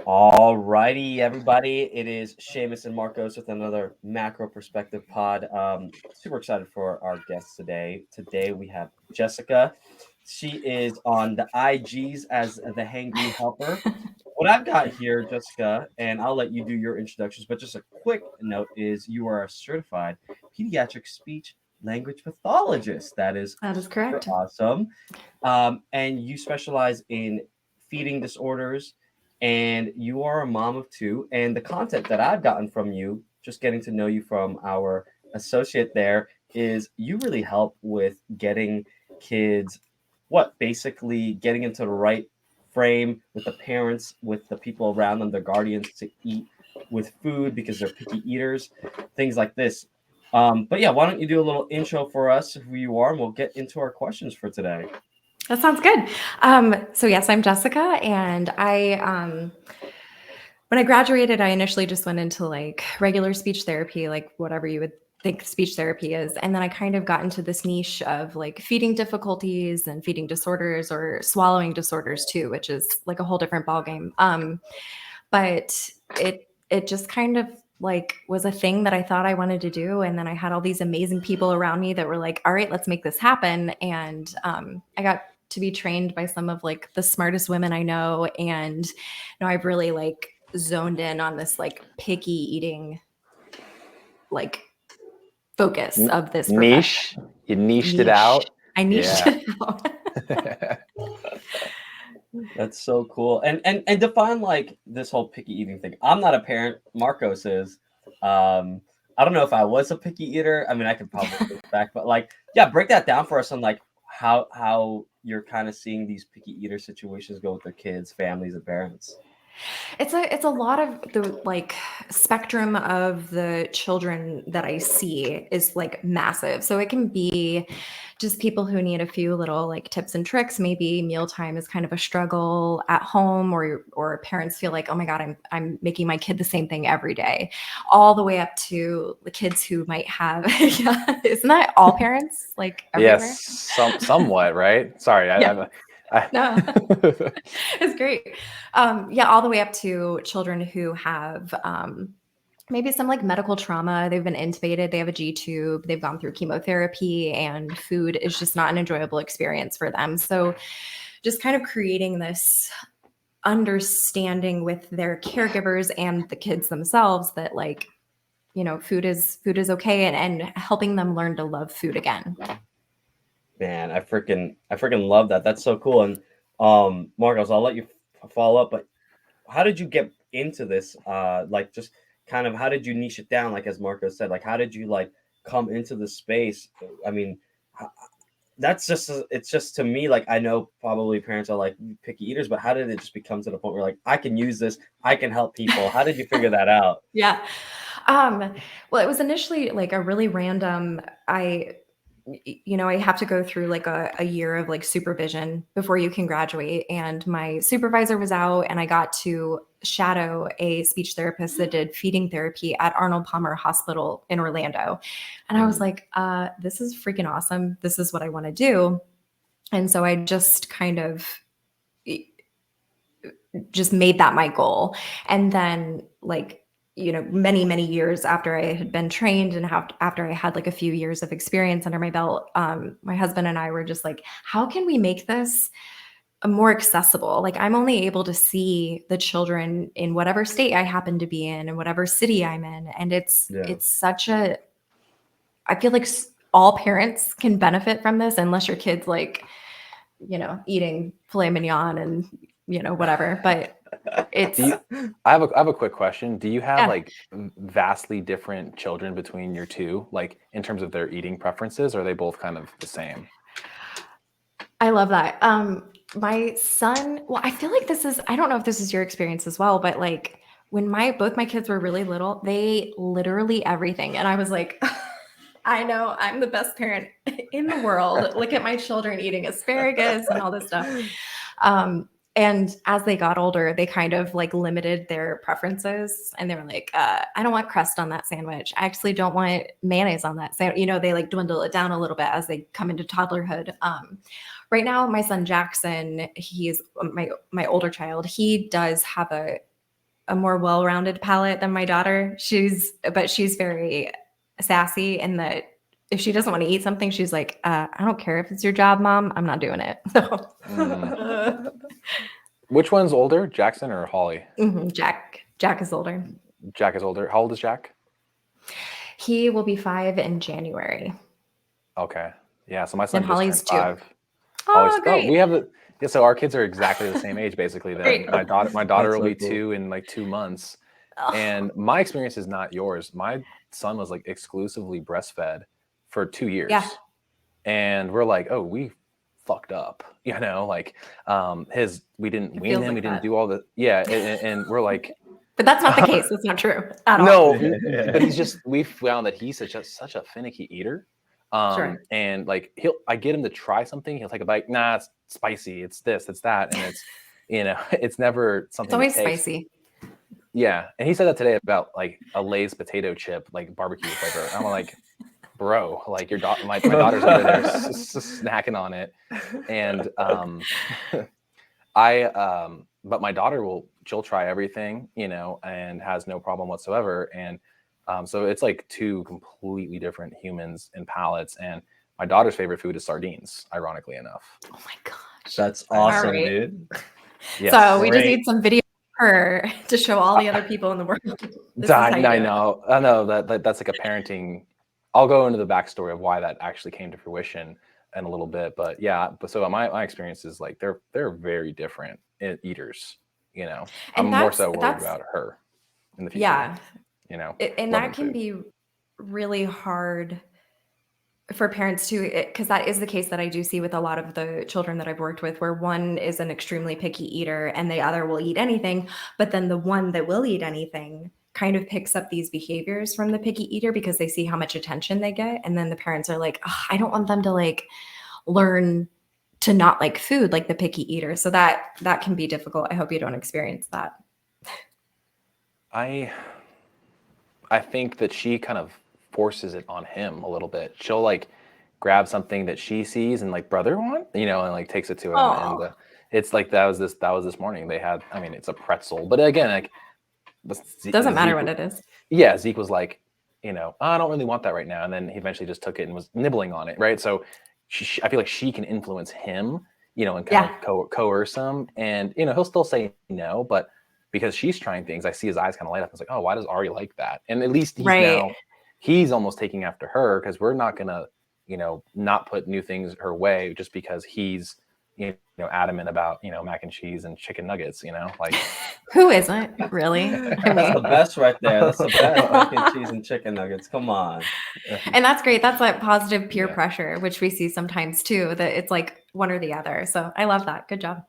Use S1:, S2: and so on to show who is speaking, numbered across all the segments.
S1: All righty, everybody. It is Seamus and Marcos with another macro perspective pod. Super excited for our guests today. Today we have Jessica. She is on the IGs as the Hangry Helper. What I've got here, Jessica, and I'll let you do your introductions, but just a quick note is you are a certified pediatric speech language pathologist. That is
S2: That is
S1: super
S2: correct.
S1: awesome. And you specialize in feeding disorders, and you are a mom of two. And the content that I've gotten from you, just getting to know you from our associate there, is you really help with getting kids, basically getting into the right frame with the parents, with the people around them, their guardians, to eat with food because they're picky eaters, things like this. But yeah, why don't you do a little intro for us, who you are, and we'll get into our questions for today.
S2: That sounds good. So yes, I'm Jessica, and when I graduated, I initially just went into like regular speech therapy, like whatever you would think speech therapy is. And then I kind of got into this niche of like feeding difficulties and feeding disorders or swallowing disorders too, which is like a whole different ballgame. But it just kind of like was a thing that I thought I wanted to do. And then I had all these amazing people around me that were like, all right, let's make this happen. And I got to be trained by some of like the smartest women I know. And now I've really like zoned in on this like picky eating like focus of this profession.
S3: Niche. You niched it
S2: Niche.
S3: out.
S2: I niched it out.
S1: That's so cool. And define like this whole picky eating thing. I'm not a parent. Marcos is. I don't know if I was a picky eater. I mean, I could probably look back, but like, yeah, break that down for us on like how you're kind of seeing these picky eater situations go with their kids, families, and parents.
S2: It's a lot of the like spectrum of the children that I see is like massive. So it can be just people who need a few little like tips and tricks. Maybe mealtime is kind of a struggle at home, or parents feel like, oh my God, I'm making my kid the same thing every day, all the way up to the kids who might have yeah, isn't that all parents like everywhere?
S3: Yes, somewhat, right? Sorry,
S2: Yeah. No, it's great. Yeah, all the way up to children who have maybe some like medical trauma. They've been intubated, they have a G tube, they've gone through chemotherapy, and food is just not an enjoyable experience for them. So, just kind of creating this understanding with their caregivers and the kids themselves that like, food is okay, and helping them learn to love food again.
S1: Man, I freaking love that. That's so cool. And Marcos, I'll let you follow up, but how did you get into this? Like just kind of how did you niche it down? Like as Marcos said, like how did you like come into the space? I mean, that's just it's just to me like I know probably parents are like picky eaters, but how did it just become to the point where like I can use this, I can help people? How did you figure that out?
S2: Yeah. Well, it was initially like a really random, I have to go through like a year of like supervision before you can graduate. And my supervisor was out, and I got to shadow a speech therapist that did feeding therapy at Arnold Palmer Hospital in Orlando. And I was like, this is freaking awesome. This is what I want to do. And so I just kind of just made that my goal. And then like, many, many years after I had been trained and after I had like a few years of experience under my belt, my husband and I were just like, how can we make this more accessible? Like I'm only able to see the children in whatever state I happen to be in and whatever city I'm in. And it's such a, I feel like all parents can benefit from this unless your kid's like, eating filet mignon and, whatever, but it's.
S3: I have a quick question. Do you have
S2: Yeah.
S3: like vastly different children between your two, like in terms of their eating preferences, or are they both kind of the same?
S2: I love that. My son, well, I feel like I don't know if this is your experience as well, but like when both my kids were really little, they literally everything. And I was like, I know I'm the best parent in the world. Look at my children eating asparagus and all this stuff. And as they got older, they kind of like limited their preferences, and they were like, I don't want crust on that sandwich. I actually don't want mayonnaise on that sandwich. They like dwindle it down a little bit as they come into toddlerhood. Right now, my son Jackson, he's my older child. He does have a a more well-rounded palate than my daughter. But she's very sassy in that if she doesn't want to eat something, she's like, I don't care if it's your job, Mom. I'm not doing it.
S3: Which one's older, Jackson or Holly?
S2: Jack. Jack is older.
S3: Jack is older. How old is Jack?
S2: He will be 5 in January.
S3: Okay. Yeah. So my son
S2: And
S3: just
S2: Holly's
S3: turned 5.
S2: 2. Oh, great.
S3: we have the. Yeah, so our kids are exactly the same age, basically. Then
S2: Great.
S3: my daughter will
S1: so
S3: be
S1: cool.
S3: 2 in like 2 months.
S2: Oh.
S3: And my experience is not yours. My son was like exclusively breastfed for 2 years.
S2: Yeah.
S3: And we're like, oh, we fucked up, you know, like we didn't wean him, we didn't do all the and we're like,
S2: but that's not the case. That's not true at all.
S3: no, but we found that he's such a finicky eater.
S2: Sure.
S3: And like I get him to try something, he'll take a bite. Nah, it's spicy. It's this, it's that, and it's it's never something.
S2: It's always spicy.
S3: Yeah, and he said that today about like a Lay's potato chip, like barbecue flavor. I'm like, bro, like my daughter's over there snacking on it, and but my daughter she'll try everything, and has no problem whatsoever, and so it's like 2 completely different humans and palates. And my daughter's favorite food is sardines, ironically enough.
S2: Oh my gosh,
S1: that's awesome,
S2: right.
S1: dude.
S3: Yes.
S2: So we just need some video of her to show all the other people in the world.
S3: I know that's like a parenting. I'll go into the backstory of why that actually came to fruition in a little bit, but so my experience is like they're very different eaters. I'm more so worried about her in the future.
S2: Yeah, and that can
S3: food.
S2: be really hard for parents too, because that is the case that I do see with a lot of the children that I've worked with, where one is an extremely picky eater and the other will eat anything, but then the one that will eat anything kind of picks up these behaviors from the picky eater because they see how much attention they get. And then the parents are like, oh, I don't want them to like learn to not like food like the picky eater. So that can be difficult. I hope you don't experience that.
S3: I think that she kind of forces it on him a little bit. She'll like grab something that she sees and like, brother want, and like takes it to him.
S2: Aww.
S3: And it's like that was this morning. They had, it's a pretzel, but again, like
S2: doesn't matter what it is.
S3: Yeah, Zeke was like, I don't really want that right now, and then he eventually just took it and was nibbling on it, right? So I feel like she can influence him, and kind of coerce him, and he'll still say no, but because she's trying things, I see his eyes kind of light up. It's like, oh, why does Ari like that? And at least he's almost taking after her, because we're not gonna, not put new things her way just because he's adamant about mac and cheese and chicken nuggets. Like
S2: who isn't really?
S1: That's the best right there. That's the best, mac and cheese and chicken nuggets. Come on.
S2: And that's great. That's like positive peer pressure, which we see sometimes too, that it's like one or the other. So I love that. Good job.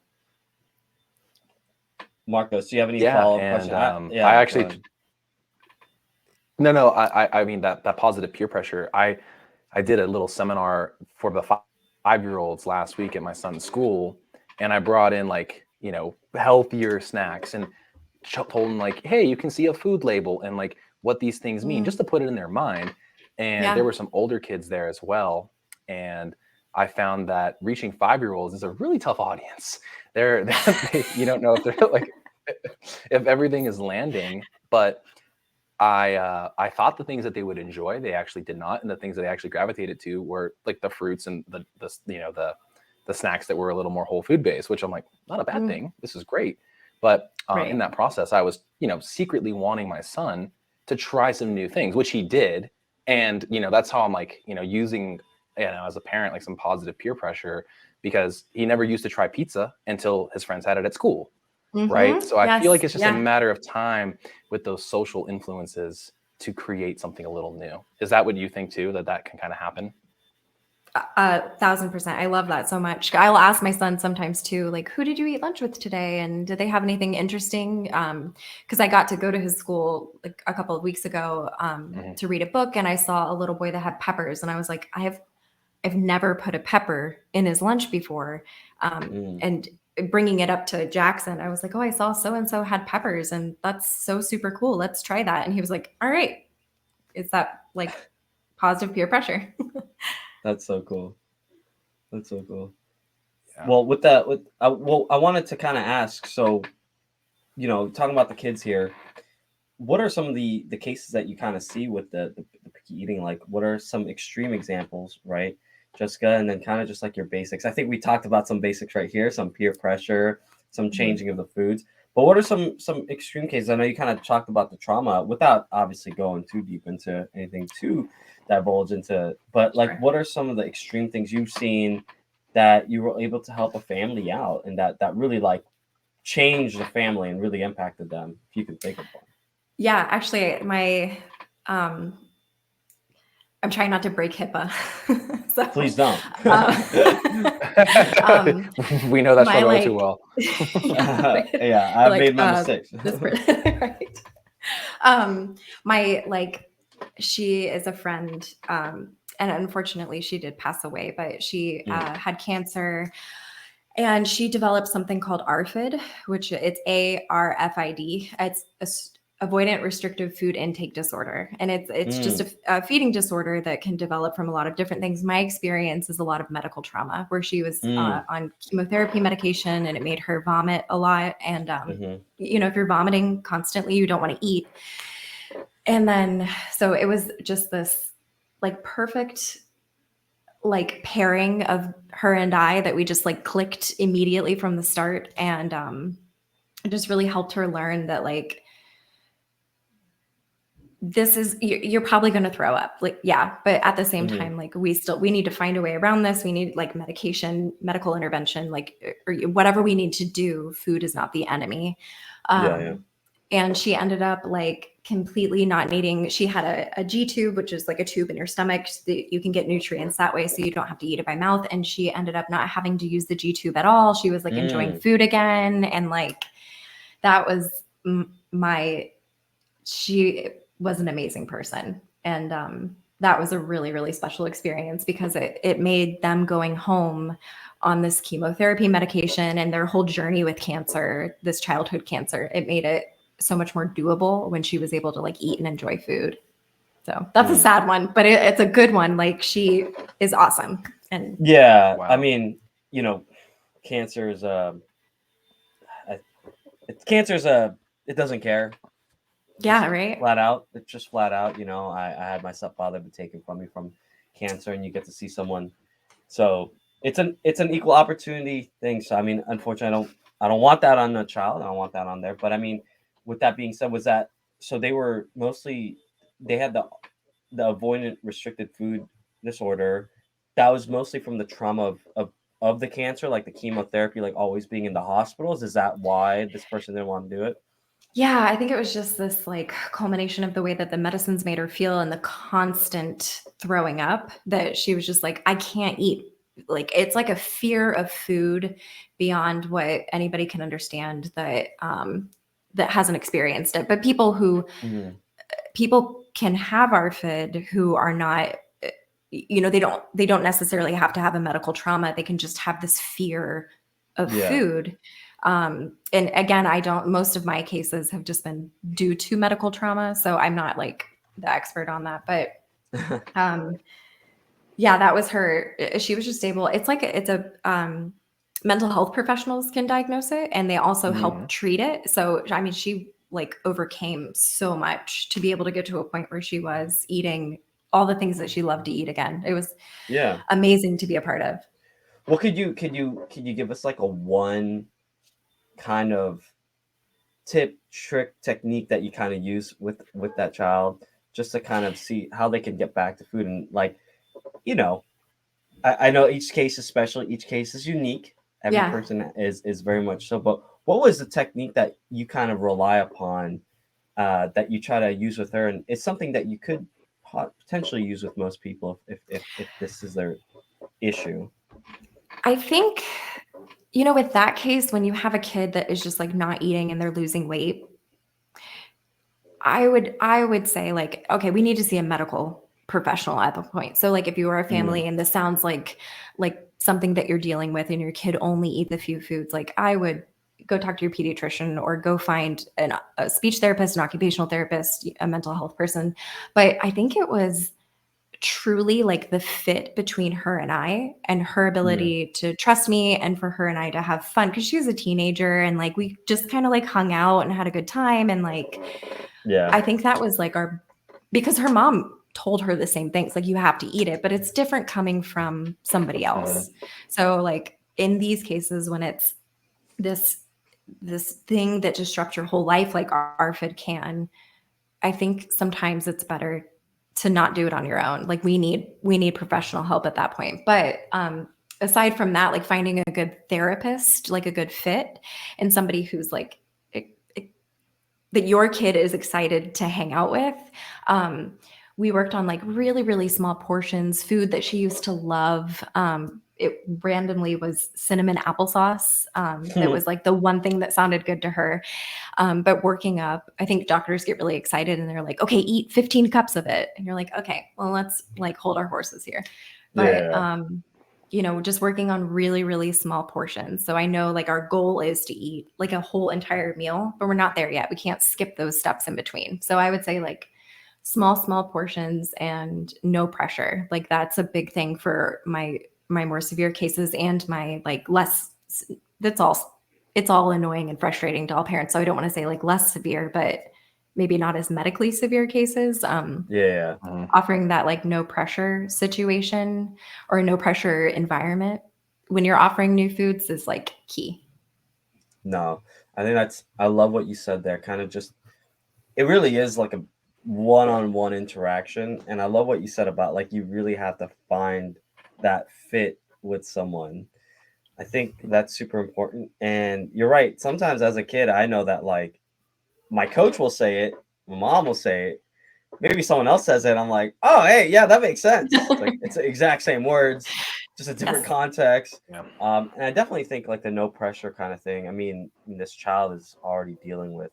S1: Marcos, do you have any follow-up questions?
S3: I actually no, I mean that positive peer pressure. I did a little seminar for the 5-year-olds last week at my son's school, and I brought in like healthier snacks and told them like, hey, you can see a food label and like what these things mean, just to put it in their mind. And there were some older kids there as well, and I found that reaching 5-year-olds is a really tough audience. You don't know if they're like if everything is landing, but I thought the things that they would enjoy, they actually did not, and the things that they actually gravitated to were like the fruits and the snacks that were a little more whole food based, which I'm like, not a bad thing. This is great. But in that process, I was secretly wanting my son to try some new things, which he did, and that's how I'm like using as a parent like some positive peer pressure, because he never used to try pizza until his friends had it at school. Right. So I feel like it's just a matter of time with those social influences to create something a little new. Is that what you think too, that can kind of happen?
S2: 1,000%. I love that so much. I'll ask my son sometimes too, like, who did you eat lunch with today? And did they have anything interesting? Because I got to go to his school like a couple of weeks ago to read a book, and I saw a little boy that had peppers, and I was like, I've never put a pepper in his lunch before. And bringing it up to Jackson, I was like, oh, I saw so-and-so had peppers, and that's so super cool. Let's try that. And he was like, all right. Is that like positive peer pressure?
S1: That's so cool. That's so cool.
S3: Yeah.
S1: Well, with that, I wanted to kind of ask, so talking about the kids here, what are some of the cases that you kind of see with the picky eating? Like, what are some extreme examples, right, Jessica? And then kind of just like your basics. I think we talked about some basics right here, some peer pressure, some changing of the foods. But what are some extreme cases? I know you kind of talked about the trauma without obviously going too deep into anything to divulge into. But like,
S2: Sure.
S1: what are some of the extreme things you've seen that you were able to help a family out, and that really like changed the family and really impacted them? If you can think of one.
S2: Yeah, actually, um, I'm trying not to break HIPAA. So,
S1: Please don't.
S3: We know that
S2: my
S3: struggle too well.
S1: Yeah, I've
S2: like
S1: made my mistakes.
S2: right. My she is a friend, and unfortunately she did pass away, but she had cancer, and she developed something called arfid, which it's ARFID. It's avoidant restrictive food intake disorder, and it's just a feeding disorder that can develop from a lot of different things. My experience is a lot of medical trauma, where she was on chemotherapy medication, and it made her vomit a lot. And if you're vomiting constantly, you don't want to eat. And then so it was just this like perfect like pairing of her and I that we just like clicked immediately from the start. And it just really helped her learn that like this is you're probably going to throw up, like, yeah, but at the same time, like we need to find a way around this. We need like medication, medical intervention, like, or whatever we need to do. Food is not the enemy. And she ended up like completely not needing, she had a G tube, which is like a tube in your stomach so that you can get nutrients that way, so you don't have to eat it by mouth. And she ended up not having to use the G tube at all. She was like enjoying food again. And like, that was she was an amazing person. And that was a really, really special experience, because it made them going home on this chemotherapy medication and their whole journey with cancer, this childhood cancer, it made it so much more doable when she was able to like eat and enjoy food. So that's a sad one, but it's a good one. Like, she is awesome. And
S1: wow. I
S3: Wow.
S1: mean, cancer is it doesn't care.
S2: yeah, right.
S1: Flat out. It's just flat out. I had my stepfather be taken from me from cancer, and you get to see someone. So it's an equal opportunity thing. So I mean, unfortunately, I don't want that on a child. I don't want that on there. But I mean, with that being said, was that so they were mostly, they had the avoidant restricted food disorder. That was mostly from the trauma of the cancer, like the chemotherapy, like always being in the hospitals. Is that why this person didn't want to do it?
S2: Yeah, I think it was just this like culmination of the way that the medicines made her feel and the constant throwing up, that she was just like, I can't eat. Like, it's like a fear of food beyond what anybody can understand, that that hasn't experienced it. But people can have ARFID who are not, they don't necessarily have to have a medical trauma. They can just have this fear of food. And again, most of my cases have just been due to medical trauma, so I'm not like the expert on that. But yeah, that was her. She was just able, it's a mental health professionals can diagnose it, and they also help treat it. So I mean, she like overcame so much to be able to get to a point where she was eating all the things that she loved to eat again. It was amazing to be a part of.
S1: Well, could you give us like a one kind of tip, trick, technique that you kind of use with that child, just to kind of see how they can get back to food? And like, I know each case is special, each case is unique. Every person is very much so. But what was the technique that you kind of rely upon, that you try to use with her, and it's something that you could potentially use with most people if this is their issue?
S2: I think, with that case, when you have a kid that is just like not eating and they're losing weight, I would say like, okay, we need to see a medical professional at the point. So like, if you are a family and this sounds like something that you're dealing with and your kid only eats a few foods, like I would go talk to your pediatrician or go find a speech therapist, an occupational therapist, a mental health person. But I think it was truly like the fit between her and her ability to trust me, and for her and I to have fun, because she was a teenager, and like we just kind of like hung out and had a good time. And like
S1: Yeah.
S2: I think that was like because her mom told her the same things, like you have to eat it, but it's different coming from somebody else. So like in these cases, when it's this thing that disrupts your whole life, like arfid can, I think sometimes it's better to not do it on your own. Like we need professional help at that point. But aside from that, like finding a good therapist, like a good fit, and somebody who's like that your kid is excited to hang out with. We worked on like really, really small portions, food that she used to love. It randomly was cinnamon applesauce. That was like the one thing that sounded good to her. But working up, I think doctors get really excited and they're like, okay, eat 15 cups of it. And you're like, okay, well, let's like hold our horses here. But just working on really, really small portions. So I know like our goal is to eat like a whole entire meal, but we're not there yet. We can't skip those steps in between. So I would say like small portions and no pressure. Like that's a big thing for my more severe cases, and my like less, it's all annoying and frustrating to all parents. So I don't want to say like less severe, but maybe not as medically severe cases. Offering that like no pressure situation or no pressure environment when you're offering new foods is like key.
S1: No, I think I love what you said there. Kind of just, it really is like a one-on-one interaction. And I love what you said about like, you really have to find that fit with someone. I think that's super important. And you're right. Sometimes as a kid, I know that like my coach will say it, my mom will say it, maybe someone else says it. I'm like, oh, hey, yeah, that makes sense. It's like it's the exact same words, just a different context.
S3: Yeah.
S1: And I definitely think like the no pressure kind of thing. I mean, this child is already dealing with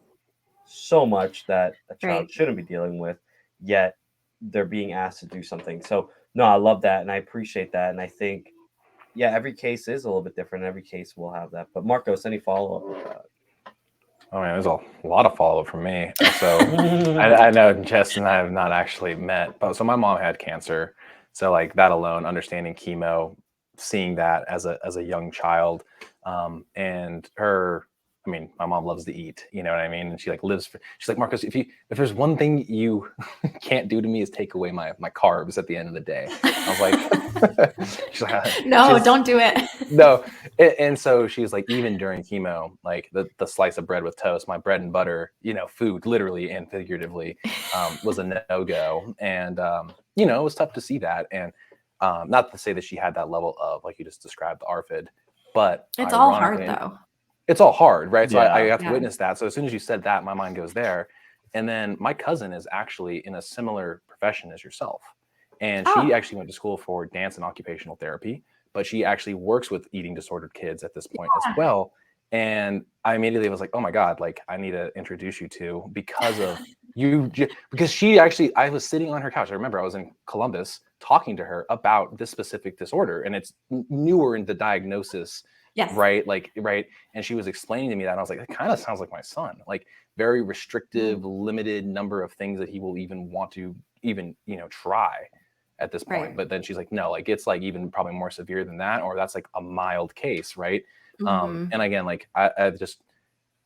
S1: so much that a child shouldn't be dealing with, yet they're being asked to do something. So no, I love that and I appreciate that. And I think, yeah, every case is a little bit different. Every case will have that. But Marcos, any follow up with that?
S3: Oh man, there's a lot of follow up from me. So I know Jess and I have not actually met, but so my mom had cancer. So like that alone, understanding chemo, seeing that as a young child, and her. I mean, my mom loves to eat, you know what I mean? And she like she's like, Marcos, if there's one thing you can't do to me is take away my carbs at the end of the day. I was like, she's like,
S2: no, don't do it.
S3: No. And so she's like, even during chemo, like the slice of bread with toast, my bread and butter, food, literally and figuratively, was a no-go. And, it was tough to see that. And not to say that she had that level of, like you just described, the ARFID, but
S2: it's all hard though.
S3: It's all hard, right? So
S1: Yeah.
S3: I got to witness that. So as soon as you said that, my mind goes there. And then my cousin is actually in a similar profession as yourself. And she actually went to school for dance and occupational therapy, but she actually works with eating disordered kids at this point as well. And I immediately was like, oh my God, like I need to introduce you to, because of you, because she actually, I was sitting on her couch. I remember I was in Columbus talking to her about this specific disorder, and it's newer in the diagnosis.
S2: Yes.
S3: Right. Like, right. And she was explaining to me that, and I was like, that kind of sounds like my son, like very restrictive, limited number of things that he will even want to try at this point.
S2: Right.
S3: But then she's like, no, like it's like even probably more severe than that, or that's like a mild case. Right. And again, like I just,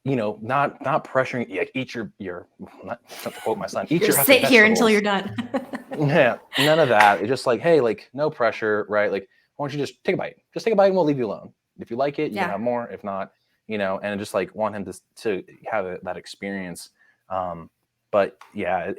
S3: not pressuring, like eat your not to quote my son, eat your
S2: sit here until you're done.
S3: Yeah. None of that. It's just like, hey, like no pressure. Right. Like, why don't you just take a bite and we'll leave you alone. If you like it, you can have more. If not, and just like want him to have that experience. But yeah,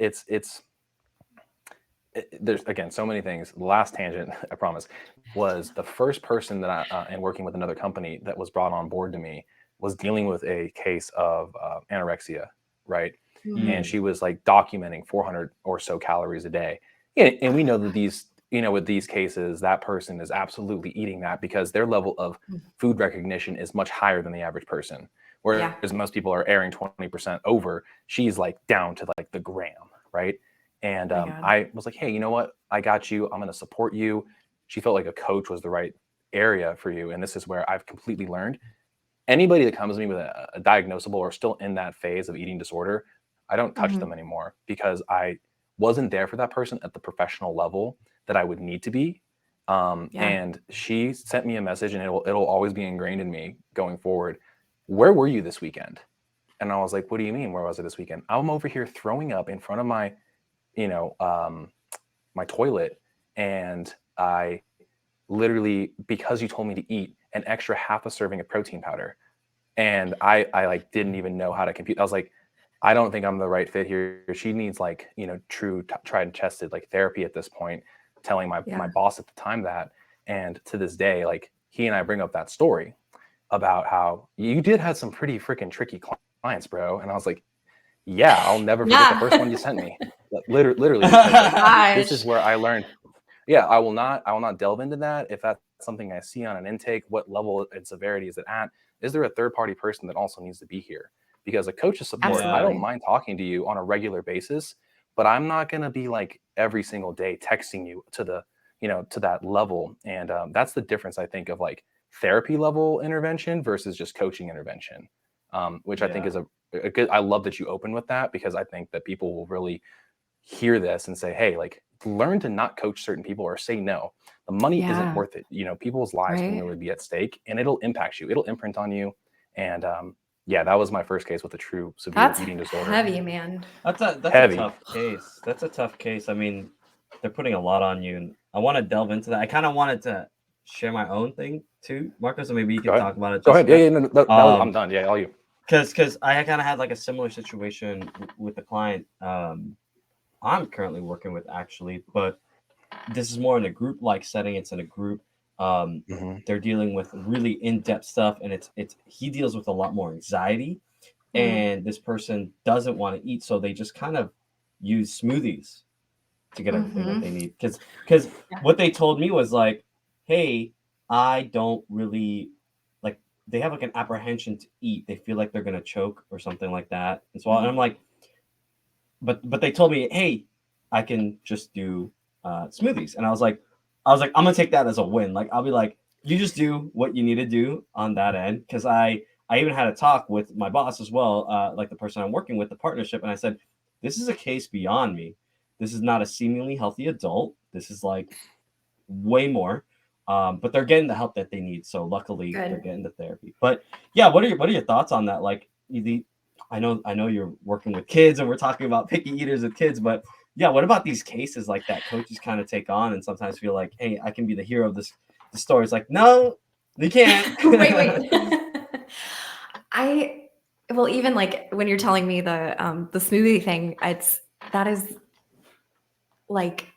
S3: there's again so many things. The last tangent, I promise, was the first person that and working with another company that was brought on board to me was dealing with a case of anorexia, right? And she was like documenting 400 or so calories a day. And we know that these, with these cases, that person is absolutely eating that because their level of food recognition is much higher than the average person. Whereas most people are erring 20% over, she's like down to like the gram, right? And I was like, hey, you know what? I got you. I'm going to support you. She felt like a coach was the right area for you. And this is where I've completely learned. Anybody that comes to me with a diagnosable or still in that phase of eating disorder, I don't touch them anymore, because I wasn't there for that person at the professional level that I would need to be. And she sent me a message, and it'll always be ingrained in me going forward. Where were you this weekend? And I was like, what do you mean? Where was I this weekend? I'm over here throwing up in front of my, my toilet. And I literally, because you told me to eat an extra half a serving of protein powder. And I like didn't even know how to compute. I was like, I don't think I'm the right fit here. She needs like, true tried and tested like therapy at this point, telling my boss at the time that. And to this day, like he and I bring up that story about how you did have some pretty freaking tricky clients, bro. And I was like, yeah, I'll never forget the first one you sent me. Literally because, like, this is where I learned. Yeah, I will not delve into that. If that's something I see on an intake, what level and severity is it at? Is there a third party person that also needs to be here? Because a coach's support,
S2: Absolutely.
S3: I don't mind talking to you on a regular basis, but I'm not going to be like every single day texting you to the, to that level. And that's the difference, I think, of like therapy level intervention versus just coaching intervention, which I think is a good, I love that you open with that, because I think that people will really hear this and say, hey, like learn to not coach certain people or say no. The money isn't worth it. People's lives can really be at stake, and it'll impact you. It'll imprint on you. And that was my first case with a true severe eating disorder.
S2: Heavy, man.
S1: That's a tough case. That's a tough case. I mean, they're putting a lot on you, and I want to delve into that. I kind of wanted to share my own thing too, Marcos, so maybe you can talk about it.
S3: Go ahead. Yeah, no, I'm done. Yeah, all you.
S1: Because I kind of had like a similar situation with the client I'm currently working with, actually, but this is more in a group-like setting. It's in a group. They're dealing with really in-depth stuff, and he deals with a lot more anxiety, and this person doesn't want to eat, so they just kind of use smoothies to get everything that they need. Because what they told me was like, hey, I don't really like, they have like an apprehension to eat. They feel like they're gonna choke or something like that. And so I'm like, but they told me, hey, I can just do smoothies. And I was like, I'm gonna take that as a win. Like, I'll be like, you just do what you need to do on that end. Because I even had a talk with my boss as well, like the person I'm working with, the partnership, and I said, this is a case beyond me. This is not a seemingly healthy adult. This is like way more. But they're getting the help that they need. So luckily they're getting the therapy. But yeah, what are your thoughts on that? Like, I know you're working with kids, and we're talking about picky eaters with kids, but yeah, what about these cases like that coaches kind of take on and sometimes feel like, hey, I can be the hero of the story? It's like, no, you can't.
S2: wait. Well, even like when you're telling me the smoothie thing, that is like,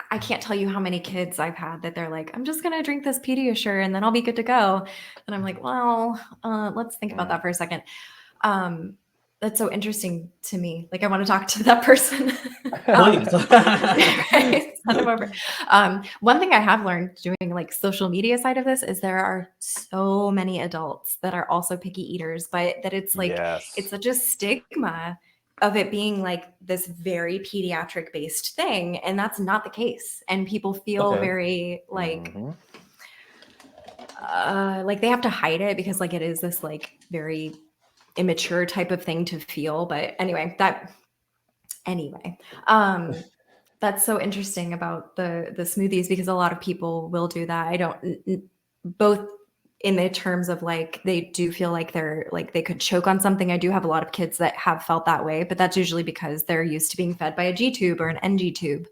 S2: I can't tell you how many kids I've had that they're like, I'm just gonna drink this Pediasure and then I'll be good to go. And I'm like, well, let's think about that for a second. That's so interesting to me. Like, I want to talk to that person. One thing I have learned doing like social media side of this is there are so many adults that are also picky eaters, but that it's like, it's such a stigma of it being like this very pediatric based thing. And that's not the case. And people feel very like, like they have to hide it because like it is this like very immature type of thing to feel. But anyway, that's so interesting about the smoothies, because a lot of people will do that. I don't, both in the terms of like, they do feel like they're like, they could choke on something. I do have a lot of kids that have felt that way, but that's usually because they're used to being fed by a G tube or an NG tube.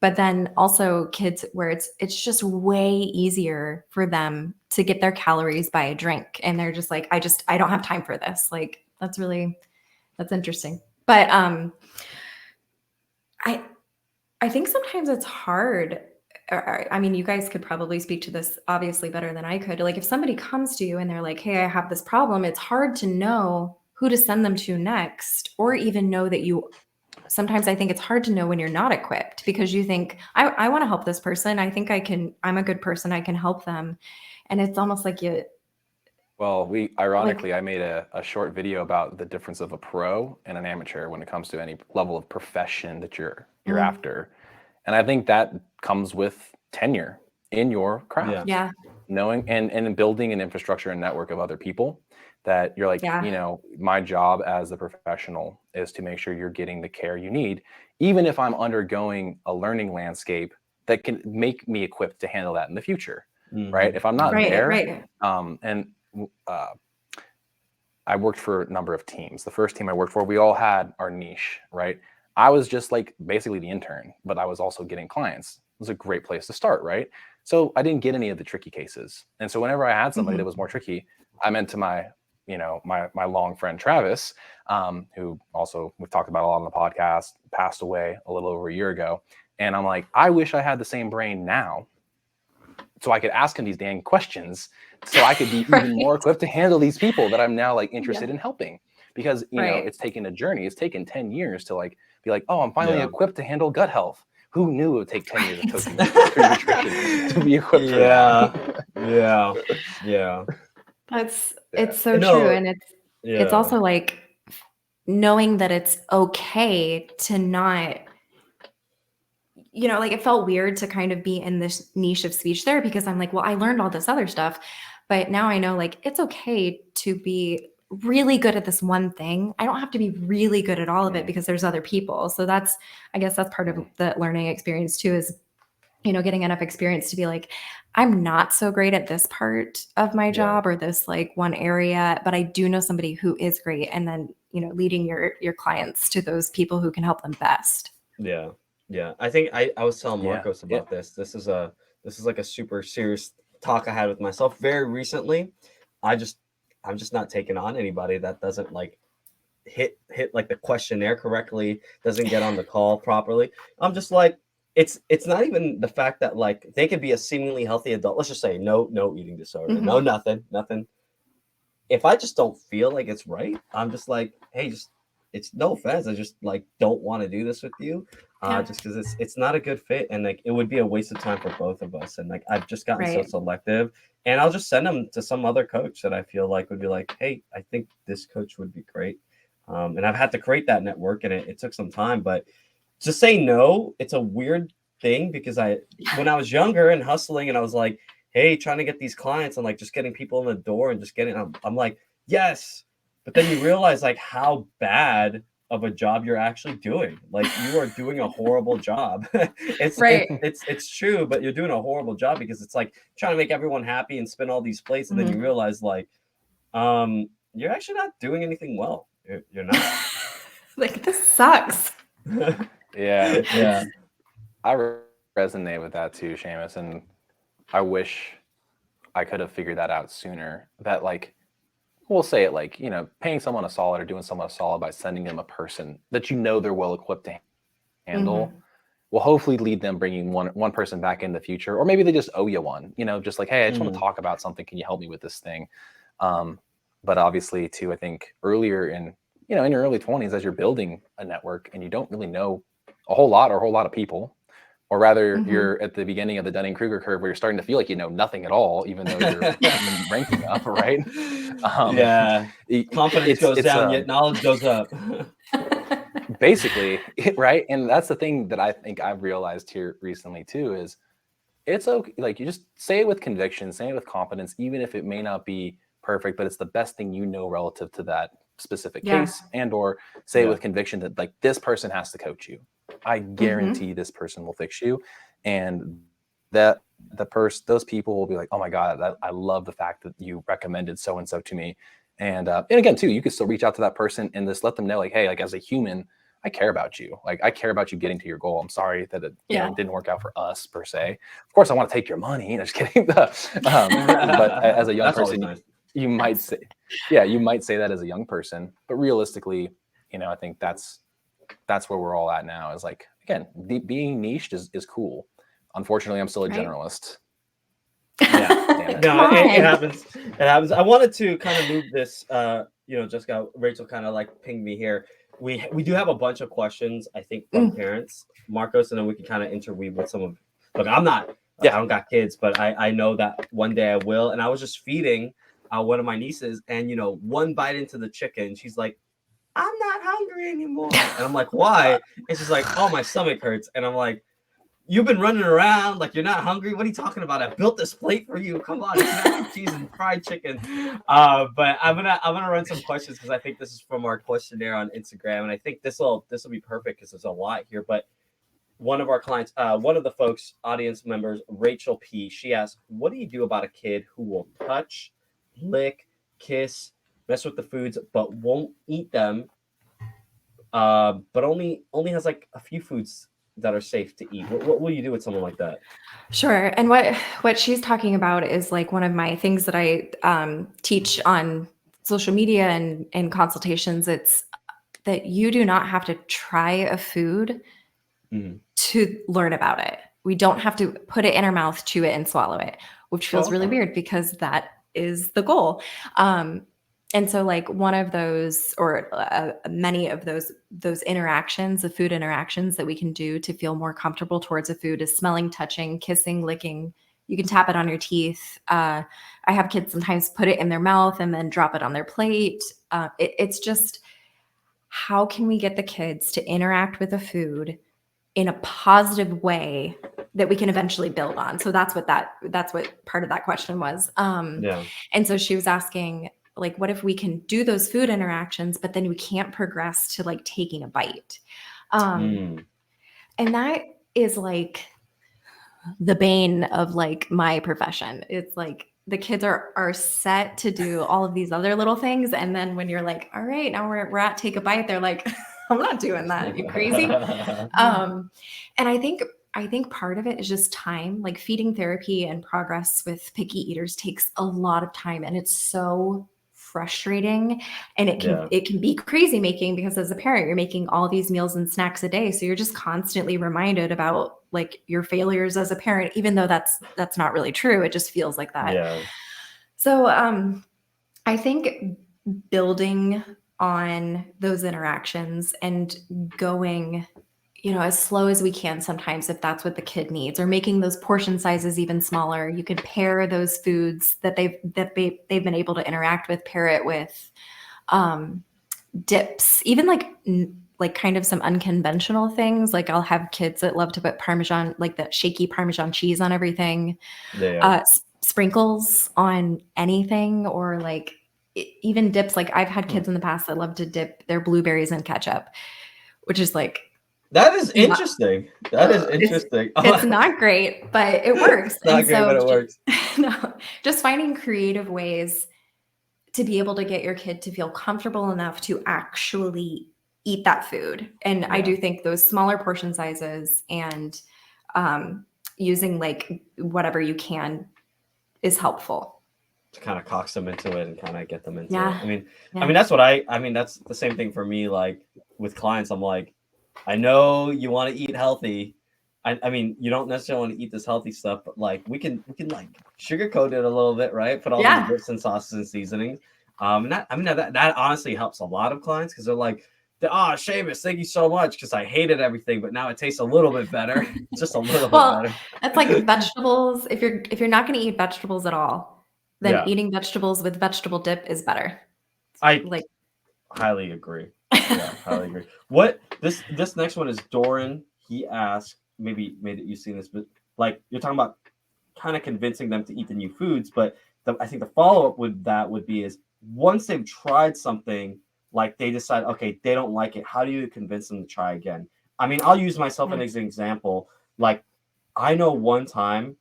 S2: But then also kids where it's just way easier for them to get their calories by a drink. And they're just like, I don't have time for this. Like, that's interesting. But I think sometimes it's hard. I mean, you guys could probably speak to this obviously better than I could. Like, if somebody comes to you and they're like, hey, I have this problem, it's hard to know who to send them to next, or even know that sometimes I think it's hard to know when you're not equipped, because you think, I want to help this person. I think I'm a good person. I can help them. And it's almost like
S3: Well, ironically, I made a short video about the difference of a pro and an amateur when it comes to any level of profession that you're after. And I think that comes with tenure in your craft.
S2: Yeah.
S3: knowing and building an infrastructure and network of other people that you're like,
S2: Yeah.
S3: you know, my job as the professional is to make sure you're getting the care you need, even if I'm undergoing a learning landscape that can make me equipped to handle that in the future. Right. If I'm not
S2: Right,
S3: there,
S2: right.
S3: and I worked for a number of teams. The first team I worked for, we all had our niche, right? I was just like basically the intern, but I was also getting clients. It was a great place to start, right? So I didn't get any of the tricky cases. And so whenever I had somebody that was more tricky, I meant to my, you know, my long friend Travis, who also we've talked about a lot on the podcast, passed away a little over a year ago. And I'm like, I wish I had the same brain now so I could ask him these dang questions so I could be even more equipped to handle these people that I'm now like interested in helping. Because, you know, it's taken a journey. It's taken 10 years to like be like, oh, I'm finally equipped to handle gut health. Who knew it would take 10 years of coaching nutrition to be equipped for that?
S1: Yeah.
S2: It's so
S1: No,
S2: true. And it's also like knowing that it's okay to not, you know, like it felt weird to kind of be in this niche of speech therapy because I'm like, well, I learned all this other stuff, but now I know like it's okay to be really good at this one thing. I don't have to be really good at all of it because there's other people. So I guess that's part of the learning experience too, is, you know, getting enough experience to be like, I'm not so great at this part of my job or this like one area, but I do know somebody who is great. And then, you know, leading your clients to those people who can help them best.
S1: Yeah. I think I was telling Marcos about this. This is like a super serious talk I had with myself very recently. I'm just not taking on anybody that doesn't like hit like the questionnaire correctly, doesn't get on the call properly. I'm just like, it's not even the fact that like they could be a seemingly healthy adult. Let's just say no eating disorder, no nothing. If I just don't feel like it's right, I'm just like, hey, just it's no offense. I just like don't want to do this with you. Just because it's not a good fit, and like it would be a waste of time for both of us. And like I've just gotten so selective, and I'll just send them to some other coach that I feel like would be like, hey, I think this coach would be great. And I've had to create that network, and it took some time. But to say no, it's a weird thing because when I was younger and hustling, and I was like, hey, trying to get these clients and like just getting people in the door and just getting, I'm like, yes. But then you realize like how bad of a job you're actually doing. Like you are doing a horrible job. It's true, but you're doing a horrible job because it's like trying to make everyone happy and spin all these plates. And then you realize like, you're actually not doing anything well. You're not.
S2: Like, this sucks.
S3: I resonate with that too, Seamus. And I wish I could have figured that out sooner. That like, we'll say it like, you know, paying someone a solid or doing someone a solid by sending them a person that you know they're well equipped to handle will hopefully lead them bringing one person back in the future. Or maybe they just owe you one, you know, just like, hey, I just want to talk about something. Can you help me with this thing? But obviously too, I think earlier in your early 20s, as you're building a network and you don't really know a whole lot of people, or rather you're at the beginning of the Dunning-Kruger curve where you're starting to feel like you know nothing at all, even though you're ranking up, right?
S1: Confidence goes down, yet knowledge goes up.
S3: Basically, right? And that's the thing that I think I've realized here recently too, is it's okay. Like you just say it with conviction, say it with confidence, even if it may not be perfect, but it's the best thing you know relative to that specific case, and or say it with conviction that like this person has to coach you. I guarantee this person will fix you. And that those people will be like, oh my God, I love the fact that you recommended so-and-so to me. And again, too, you could still reach out to that person and just let them know like, hey, like as a human, I care about you. Like I care about you getting to your goal. I'm sorry that it didn't work out for us per se. Of course, I want to take your money. Just kidding. But as a young person, you might say, you might say that as a young person. But realistically, I think that's where we're all at now. Is like, again, being niched is cool. Unfortunately, I'm still a generalist.
S1: No, it happens. It happens. I wanted to kind of move this. Jessica, Rachel kind of like pinged me here. We do have a bunch of questions, I think, from parents, Marcos, and then we can kind of interweave with some of. Look, I'm not. I don't got kids, but I know that one day I will. And I was just feeding one of my nieces, and one bite into the chicken, she's like, "I'm not hungry anymore," and I'm like, "Why?" And she's like, "Oh, my stomach hurts," and I'm like, you've been running around like you're not hungry. What are you talking about? I built this plate for you. Come on, it's mac and cheese and fried chicken. But I'm gonna run some questions because I think this is from our questionnaire on Instagram, and I think this will be perfect because there's a lot here. But one of our clients, one of the folks, audience members, Rachel P. She asked, "What do you do about a kid who will touch, lick, kiss, mess with the foods, but won't eat them? But only has like a few foods that are safe to eat. What will you do with someone like that?"
S2: Sure. And what she's talking about is like one of my things that I teach on social media and consultations. It's that you do not have to try a food to learn about it. We don't have to put it in our mouth, chew it, and swallow it, which feels really weird because that is the goal. And so like one of those or many of those interactions, the food interactions that we can do to feel more comfortable towards a food is smelling, touching, kissing, licking. You can tap it on your teeth. I have kids sometimes put it in their mouth and then drop it on their plate. It's just, how can we get the kids to interact with a food in a positive way that we can eventually build on? So that's what part of that question was. And so she was asking, like, what if we can do those food interactions, but then we can't progress to like taking a bite? And that is like the bane of like my profession. It's like the kids are set to do all of these other little things. And then when you're like, all right, now we're at take a bite, they're like, I'm not doing that. You crazy? And I think part of it is just time. Like feeding therapy and progress with picky eaters takes a lot of time, and it's so frustrating, and it can be crazy making, because as a parent you're making all these meals and snacks a day, so you're just constantly reminded about like your failures as a parent, even though that's not really true. It just feels like that. So I think building on those interactions and going, as slow as we can sometimes, if that's what the kid needs, or making those portion sizes even smaller. You can pair those foods that they've been able to interact with, pair it with dips, even like kind of some unconventional things. Like I'll have kids that love to put Parmesan, like that shaky Parmesan cheese on everything, sprinkles on anything, or like even dips. Like I've had kids in the past that love to dip their blueberries in ketchup, which is like,
S1: that is interesting.
S2: It's not great, but it works.
S1: It's not great, but it works.
S2: No, just finding creative ways to be able to get your kid to feel comfortable enough to actually eat that food. And I do think those smaller portion sizes and using like whatever you can is helpful.
S1: To kind of coax them into it and kind of get them into it. I mean, that's what that's the same thing for me. Like with clients, I'm like, I know you want to eat healthy. I mean, you don't necessarily want to eat this healthy stuff, but like we can like sugarcoat it a little bit, right? Put all these dips and sauces and seasonings. That honestly helps a lot of clients, because they're like, Seamus, thank you so much, because I hated everything, but now it tastes a little bit better. Just a little bit better.
S2: That's like vegetables. If you're not going to eat vegetables at all, then eating vegetables with vegetable dip is better.
S1: I highly agree. Yeah, highly agree. What this next one is Doran. He asked, maybe you've seen this, but like you're talking about kind of convincing them to eat the new foods, but I think the follow-up with that would be is once they've tried something, like they decide, okay, they don't like it, how do you convince them to try again? I mean, I'll use myself as an example. Like I know one time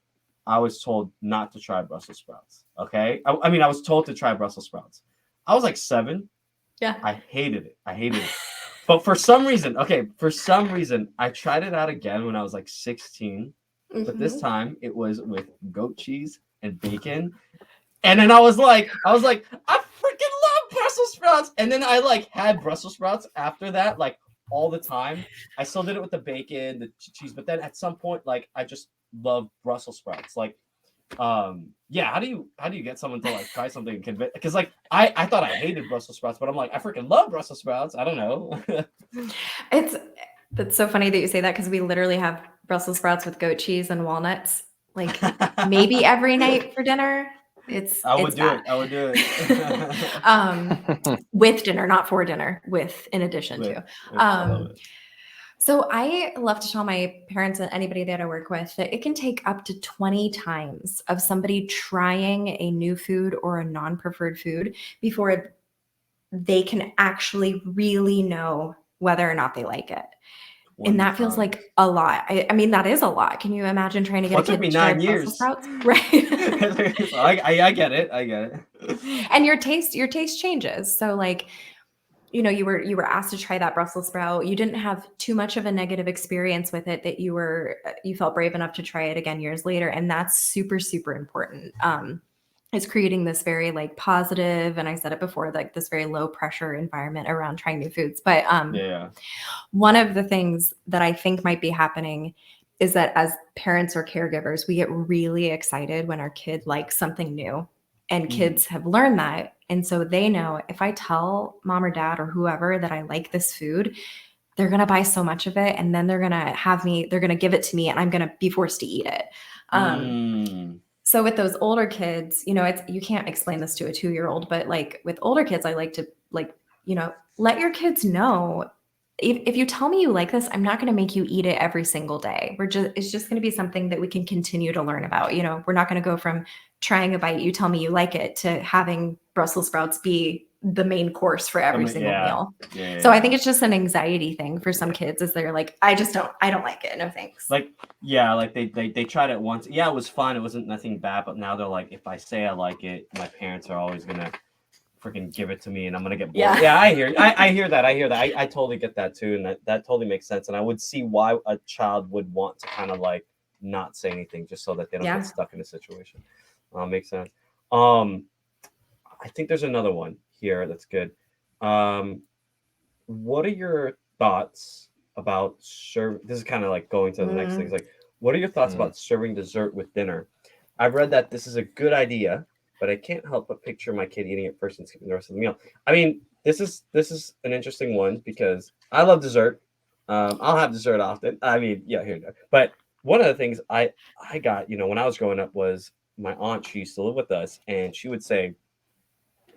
S1: I was told not to try Brussels sprouts. Okay. I mean, I was told to try Brussels sprouts. I was like 7.
S2: Yeah.
S1: I hated it. But for some reason, I tried it out again when I was like 16. But this time it was with goat cheese and bacon. And then I was like, I freaking love Brussels sprouts. And then I like had Brussels sprouts after that, like all the time. I still did it with the bacon, the cheese. But then at some point, like I just love Brussels sprouts. Like, how do you get someone to like try something and convince? Because like I thought I hated Brussels sprouts, but I'm like, I freaking love Brussels sprouts. I don't know.
S2: It's so funny that you say that, because we literally have Brussels sprouts with goat cheese and walnuts, like maybe every night for dinner. I would do it. With dinner, not for dinner, in addition to. So I love to tell my parents and anybody that I work with that it can take up to 20 times of somebody trying a new food or a non-preferred food before they can actually really know whether or not they like it. And
S1: 20
S2: that feels
S1: times.
S2: like a lot. I mean, that is a lot. Can you imagine trying to get
S1: Well,
S2: a
S1: it took
S2: kid
S1: me
S2: to try
S1: 9
S2: Brussels
S1: years.
S2: sprouts? Right.
S1: So I get it. I get it.
S2: And your taste changes. So like, you were asked to try that Brussels sprout. You didn't have too much of a negative experience with it that you felt brave enough to try it again years later. And that's super, super important. Is creating this very like positive, and I said it before, like this very low pressure environment around trying new foods. But
S1: Yeah.
S2: one of the things that I think might be happening is that as parents or caregivers, we get really excited when our kid likes something new. And kids have learned that. And so they know if I tell mom or dad or whoever that I like this food, they're going to buy so much of it. And then they're going to give it to me and I'm going to be forced to eat it. So with those older kids, you can't explain this to a 2-year-old, but like with older kids, I like to let your kids know if you tell me you like this, I'm not going to make you eat it every single day. It's just going to be something that we can continue to learn about. We're not going to go from trying a bite, you tell me you like it, to having Brussels sprouts be the main course for every single meal. So I think it's just an anxiety thing for some kids, is they're like, I don't like it. No thanks.
S1: Like, they tried it once. Yeah, it was fun. It wasn't nothing bad, but now they're like, if I say I like it, my parents are always gonna freaking give it to me and I'm gonna get bored. Yeah, I hear that. I totally get that too, and that totally makes sense. And I would see why a child would want to kind of like not say anything just so that they don't get stuck in a situation. Makes sense. I think there's another one here that's good. What are your thoughts about this is kind of like going to the next thing. It's like, what are your thoughts about serving dessert with dinner? I've read that this is a good idea, but I can't help but picture my kid eating it first and skipping the rest of the meal. I mean, this is an interesting one because I love dessert. I'll have dessert often. I mean, yeah, here you go. But one of the things I got, when I was growing up was my aunt. She used to live with us, and she would say,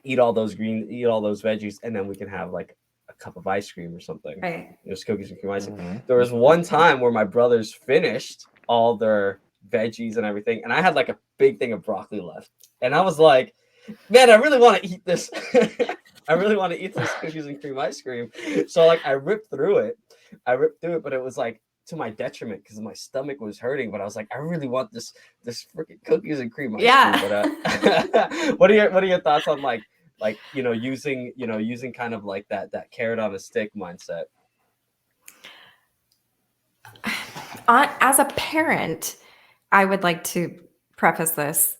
S1: eat all those veggies, and then we can have like a cup of ice cream or something.
S2: Right.
S1: There's cookies and cream ice cream. There was one time where my brothers finished all their veggies and everything, and I had like a big thing of broccoli left, and I was like, man, I really want to eat this. I really want to eat this cookies and cream ice cream. So like I ripped through it, but it was like to my detriment because my stomach was hurting. But I was like, I really want this freaking cookies and cream ice cream. But what are your thoughts on like using kind of like that carrot on a stick mindset?
S2: As a parent, I would like to preface this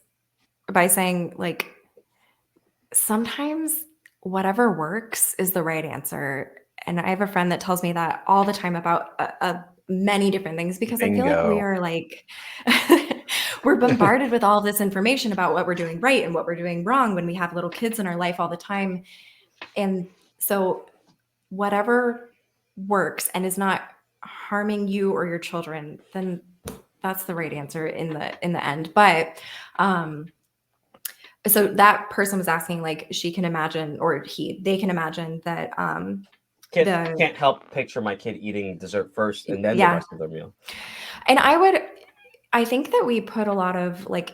S2: by saying, like, sometimes whatever works is the right answer. And I have a friend that tells me that all the time about many different things, because I feel like we are like, we're bombarded with all this information about what we're doing right and what we're doing wrong when we have little kids in our life all the time. And so whatever works and is not harming you or your children, then that's the right answer in the end. But so that person was asking, like, she can imagine, or they can imagine that
S1: can't help picture my kid eating dessert first and then the rest of their meal.
S2: And I think that we put a lot of like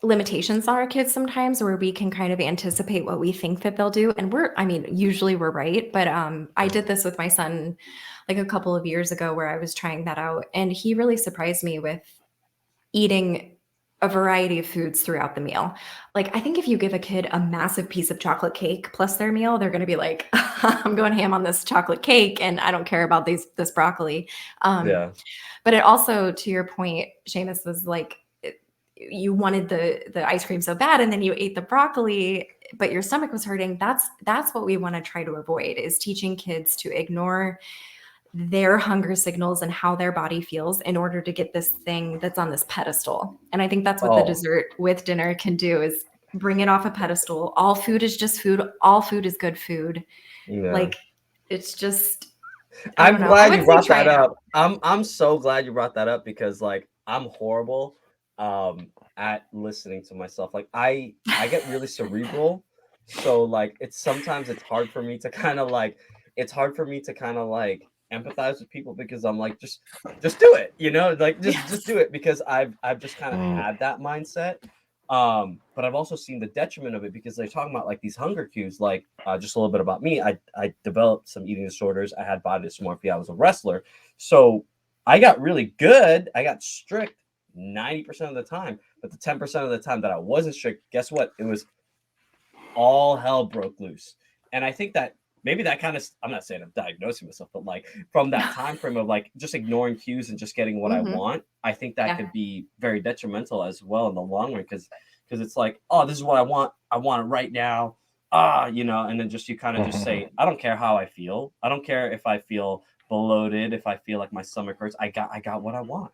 S2: limitations on our kids sometimes, where we can kind of anticipate what we think that they'll do. And usually we're right. But I did this with my son like a couple of years ago, where I was trying that out, and he really surprised me with eating a variety of foods throughout the meal. Like, I think if you give a kid a massive piece of chocolate cake plus their meal, they're going to be like, I'm going ham on this chocolate cake and I don't care about this broccoli. But it also, to your point, Seamus, was like, you wanted the ice cream so bad, and then you ate the broccoli, but your stomach was hurting. That's what we want to try to avoid, is teaching kids to ignore their hunger signals and how their body feels in order to get this thing that's on this pedestal. And I think that's what the dessert with dinner can do, is bring it off a pedestal. All food is just food. All food is good food. Yeah. Like, it's just,
S1: I'm glad you brought that up. I'm so glad you brought that up, because like I'm horrible at listening to myself. Like I get really cerebral. So like sometimes it's hard for me to kind of like, it's hard for me to kind of like empathize with people because I'm like, just do it, like just do it, because I've just kind of had that mindset. But I've also seen the detriment of it because they're talking about like these hunger cues. Like just a little bit about me, I developed some eating disorders. I had body dysmorphia. I was a wrestler, so I got really good. I got strict 90% of the time, but the 10% of the time that I wasn't strict, guess what? It was all hell broke loose. And I think that maybe that kind of, I'm not saying I'm diagnosing myself, but like from that time frame of like just ignoring cues and just getting what I want, I think that could be very detrimental as well in the long run, because it's like, oh, this is what I want it right now, and then just you kind of just say, I don't care how I feel, I don't care if I feel bloated, if I feel like my stomach hurts, I got what I want.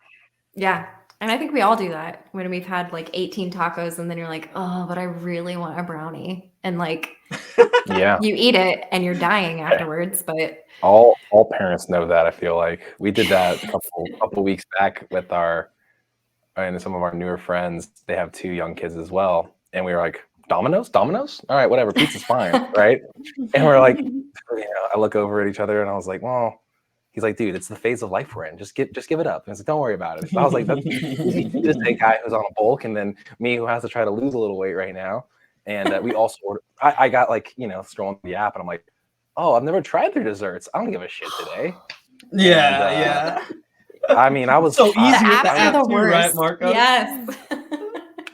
S2: Yeah. And I think we all do that when we've had like 18 tacos and then you're like, oh, but I really want a brownie. And like, you eat it and you're dying afterwards. But
S3: all parents know that. I feel like we did that a couple weeks back with some of our newer friends. They have 2 young kids as well. And we were like, Domino's? All right, whatever. Pizza's fine. Right. And we're like, I look over at each other and I was like, well, he's like, dude, it's the phase of life we're in. Just give it up. And I was like, don't worry about it. So I was like, that's just a guy who's on a bulk, and then me who has to try to lose a little weight right now. And we also ordered. I got like scrolling the app, and I'm like, oh, I've never tried their desserts. I don't give a shit today.
S1: Yeah.
S3: I mean, I was
S1: so easy with
S2: the
S1: app
S2: too,
S1: right, Marco?
S2: Yes.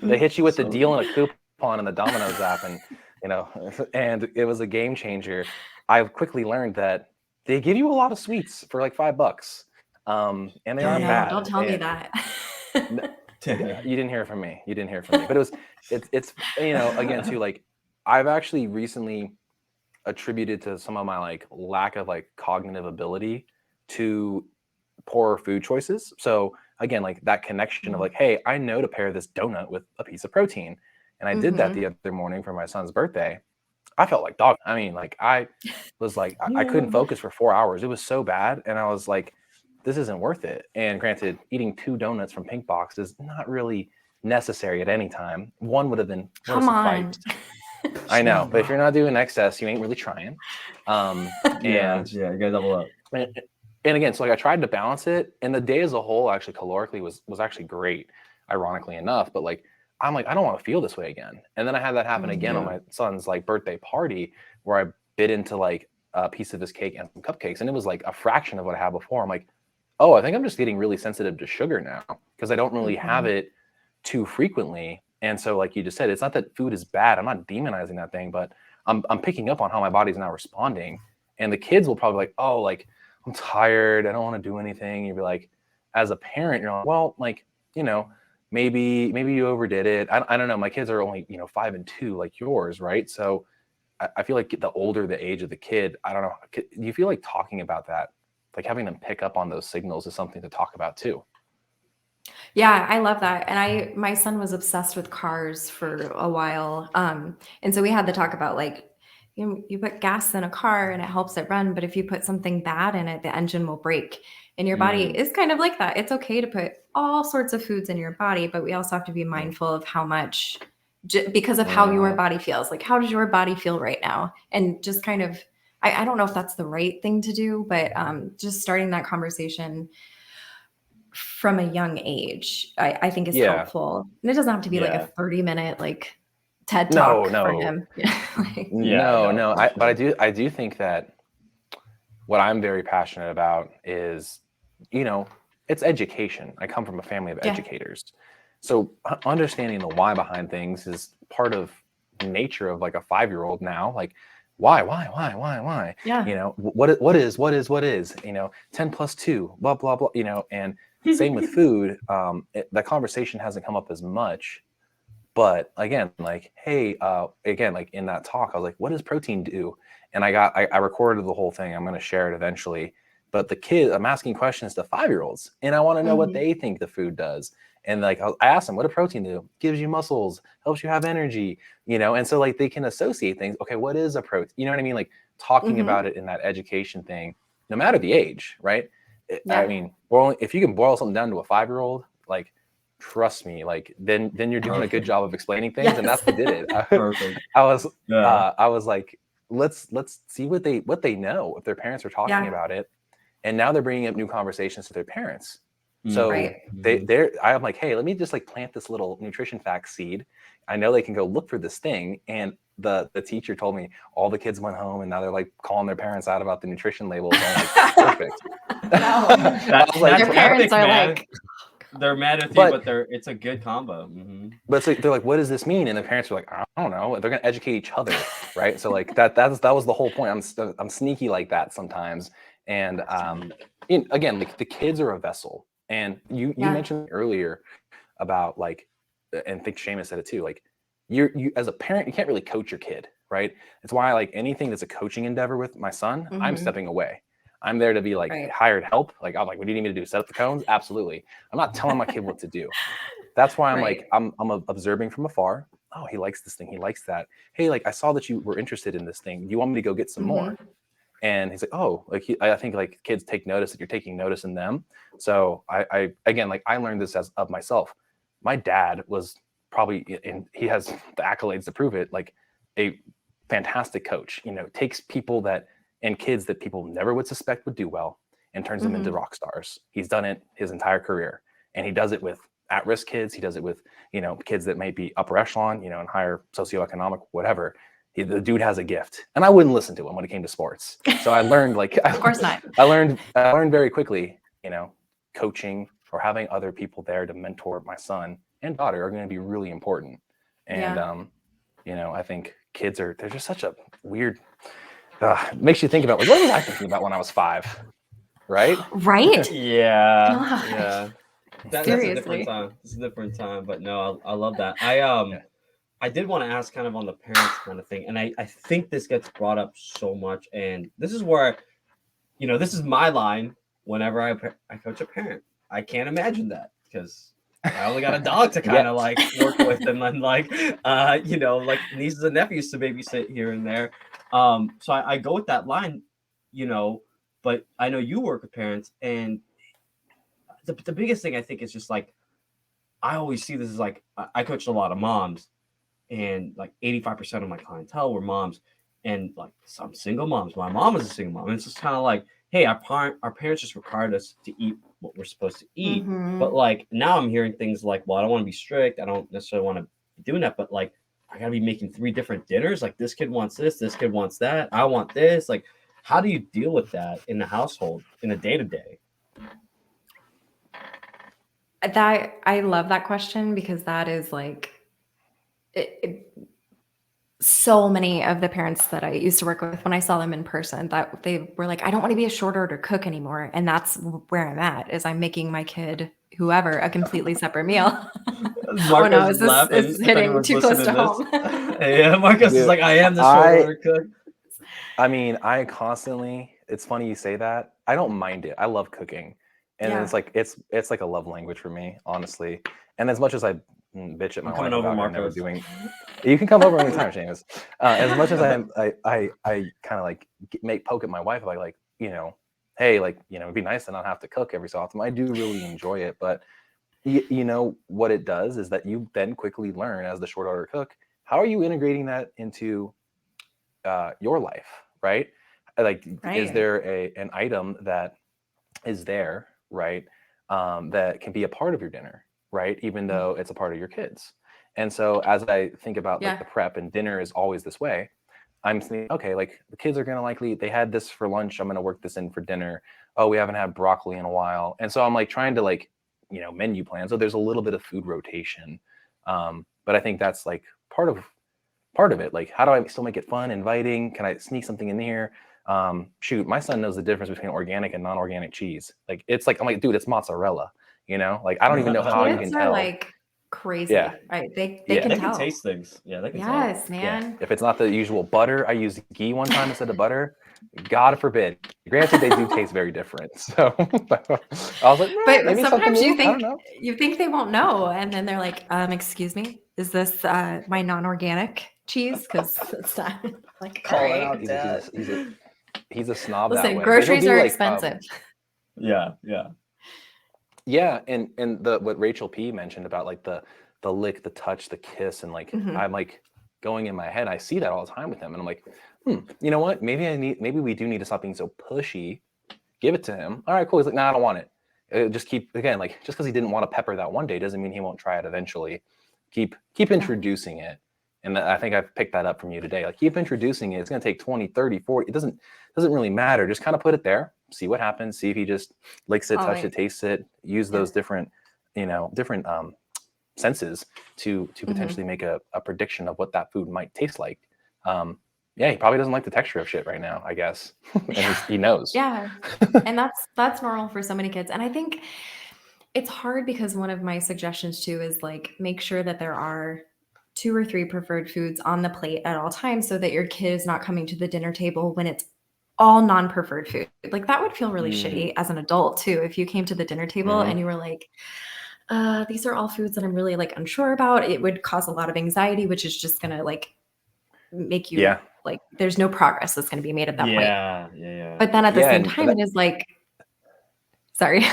S3: They hit you with the deal and a coupon in the Domino's app, and and it was a game changer. I quickly learned that they give you a lot of sweets for like $5, and they aren't bad.
S2: Don't tell me that.
S3: You didn't hear it from me. But it's again too, like I've actually recently attributed to some of my like lack of like cognitive ability to poorer food choices. So again, like that connection of like, hey, I know to pair this donut with a piece of protein, and I did that the other morning for my son's birthday. I felt like dog. I mean, like I was like, I couldn't focus for 4 hours. It was so bad. And I was like, this isn't worth it. And granted, eating 2 donuts from Pink Box is not really necessary at any time. One would have been
S2: Come on.
S3: I know, but if you're not doing excess, you ain't really trying.
S1: Yeah, you gotta double up.
S3: And again, so like I tried to balance it, and the day as a whole actually calorically was actually great, ironically enough. But like I'm like, I don't want to feel this way again. And then I had that happen again on my son's like birthday party, where I bit into like a piece of his cake and some cupcakes, and it was like a fraction of what I had before. I'm like, oh, I think I'm just getting really sensitive to sugar now, because I don't really have it too frequently. And so like you just said, it's not that food is bad. I'm not demonizing that thing, but I'm picking up on how my body's now responding. And the kids will probably be like, oh, like I'm tired, I don't want to do anything. You'd be like, as a parent, you're like, well, like, maybe you overdid it. I don't know. My kids are only, 5 and 2 like yours, right? So I feel like the older the age of the kid, I don't know. Do you feel like talking about that, like having them pick up on those signals, is something to talk about too?
S2: Yeah, I love that. And my son was obsessed with cars for a while. And so we had to talk about like, you put gas in a car and it helps it run, but if you put something bad in it, the engine will break. And your body is kind of like that. It's okay to put all sorts of foods in your body, but we also have to be mindful of how much, because of how your body feels. Like, how does your body feel right now? And just kind of, I don't know if that's the right thing to do, but just starting that conversation from a young age, I think is helpful. And it doesn't have to be like a 30-minute like TED talk for him.
S3: But I do think that what I'm very passionate about is, it's education. I come from a family of educators. So understanding the why behind things is part of nature of like a 5-year-old now. Like, why?
S2: Yeah.
S3: What is, 10 plus 2, blah, blah, blah, and same with food. That conversation hasn't come up as much, but again, like, hey, like in that talk, I was like, what does protein do? And I recorded the whole thing. I'm going to share it eventually, but I'm asking questions to 5-year-olds, and I want to know what they think the food does. And like, I asked them, what does protein do? Gives you muscles, helps you have energy, and so like they can associate things. Okay, what is a protein? You know what I mean? Like talking about it in that education thing, no matter the age, right? I mean, if you can boil something down to a 5-year-old, like, trust me, like then you're doing a good job of explaining things. And that's what did it. I was like let's see what they know if their parents are talking about it. And now they're bringing up new conversations to their parents. So I'm like, hey, let me just like plant this little nutrition fact seed. I know they can go look for this thing. And the teacher told me all the kids went home and now they're like calling their parents out about the nutrition labels. I'm like, perfect.
S2: Their parents are like,
S1: they're mad at you, but it's a good combo.
S3: But so they're like, what does this mean? And the parents are like, I don't know. They're gonna educate each other, right? So like that was the whole point. I'm sneaky like that sometimes. And again, like the kids are a vessel. And you mentioned earlier about like, and I think Seamus said it too, like you as a parent, you can't really coach your kid, right? It's why like anything that's a coaching endeavor with my son, I'm stepping away. I'm there to be like hired help. Like I'm like, what do you need me to do? Set up the cones? Absolutely. I'm not telling my kid what to do. That's why I'm like, I'm observing from afar. Oh, he likes this thing. He likes that. Hey, like I saw that you were interested in this thing. Do you want me to go get some more? And he's like, oh, like I think like kids take notice that you're taking notice in them. So I again, like I learned this of myself. My dad was probably, and he has the accolades to prove it, like a fantastic coach, takes people and kids that people never would suspect would do well and turns them into rock stars. He's done it his entire career. And he does it with at-risk kids. He does it with, kids that might be upper echelon, and higher socioeconomic, whatever. The dude has a gift, and I wouldn't listen to him when it came to sports. So I learned
S2: of course not.
S3: I learned very quickly, coaching or having other people there to mentor my son and daughter are going to be really important. And, I think kids they're just such a weird, makes you think about like, what was I thinking about when I was 5? Right.
S1: Yeah. That's a different time. It's a different time, but no, I love that. I did want to ask kind of on the parents kind of thing. And I think this gets brought up so much. And this is where, this is my line whenever I coach a parent. I can't imagine that because I only got a dog to kind of like work with and then like, like nieces and nephews to babysit here and there. So I go with that line, but I know you work with parents and the biggest thing I think is just like, I always see this as like, I coached a lot of moms. And like 85% of my clientele were moms and like some single moms. My mom was a single mom. And it's just kind of like, hey, our parents just required us to eat what we're supposed to eat. But like now I'm hearing things like, well, I don't want to be strict. I don't necessarily want to be doing that. But like, I got to be making 3 different dinners. Like this kid wants this kid wants that. I want this. Like, how do you deal with that in the household in a day-to-day?
S2: That I love that question because that is like, so many of the parents that I used to work with when I saw them in person that they were like, I don't want to be a short order cook anymore. And that's where I'm at is I'm making my kid, whoever, a completely separate meal.
S1: Marcos
S2: is hitting too close to home.
S1: Yeah, Marcos is like, I am the short order cook.
S3: I mean, it's funny you say that. I don't mind it. I love cooking. And it's like, it's like a love language for me, honestly. And as much as I bitch at my wife about never doing, you can come over anytime, Seamus. As much as I kind of like poke at my wife, like, hey, like, it'd be nice to not have to cook every so often. I do really enjoy it, but what it does is that you then quickly learn as the short order cook, how are you integrating that into your life, right? Like, is there an item that is there, right, that can be a part of your dinner, right, even though it's a part of your kids? And so as I think about like the prep, and dinner is always this way, I'm thinking, okay, like the kids are going to they had this for lunch, I'm going to work this in for dinner. Oh, we haven't had broccoli in a while. And so I'm like trying to like, menu plan. So there's a little bit of food rotation. But I think that's like part of it. Like, how do I still make it fun, inviting? Can I sneak something in here? Shoot, my son knows the difference between organic and non-organic cheese. Like, it's like, I'm like, dude, it's mozzarella, like, I don't even know how you can tell.
S2: Like crazy. Right. They can tell.
S1: Can taste things. Yeah, they can
S2: yes,
S1: tell.
S2: Man.
S3: Yeah. If it's not the usual butter, I use ghee one time instead of butter. God forbid. Granted, they do taste very different. So I was like,
S2: but sometimes you think they won't know, and then they're like, "Excuse me, is this my non-organic cheese?" Because it's not like
S1: calling out.
S3: He's a snob.
S2: Listen,
S3: that way.
S2: groceries are expensive.
S3: Yeah, and what Rachel P mentioned about like the lick, the touch, the kiss, and like I'm like going in my head, I see that all the time with him, and I'm like, you know what? Maybe we do need to stop being so pushy. Give it to him. All right, cool. He's like, nah, I don't want it. Just keep, again, like, just because he didn't want a pepper that one day doesn't mean he won't try it eventually. Keep introducing it. And I think I've picked that up from you today. Like, keep introducing it. It's going to take 20, 30, 40. It doesn't really matter. Just kind of put it there, see what happens, see if he just licks it, touches it, tastes it, use those different senses to potentially make a prediction of what that food might taste like. He probably doesn't like the texture of shit right now, I guess. And he knows.
S2: Yeah. And that's normal for so many kids. And I think it's hard because one of my suggestions too is like, make sure that there are 2 or 3 preferred foods on the plate at all times so that your kid is not coming to the dinner table when it's all non-preferred food. Like, that would feel really shitty as an adult too. If you came to the dinner table and you were like, these are all foods that I'm really like unsure about. It would cause a lot of anxiety, which is just going to like make you like, there's no progress that's going to be made at that point.
S1: Yeah.
S2: But then at the same time, it is like, sorry.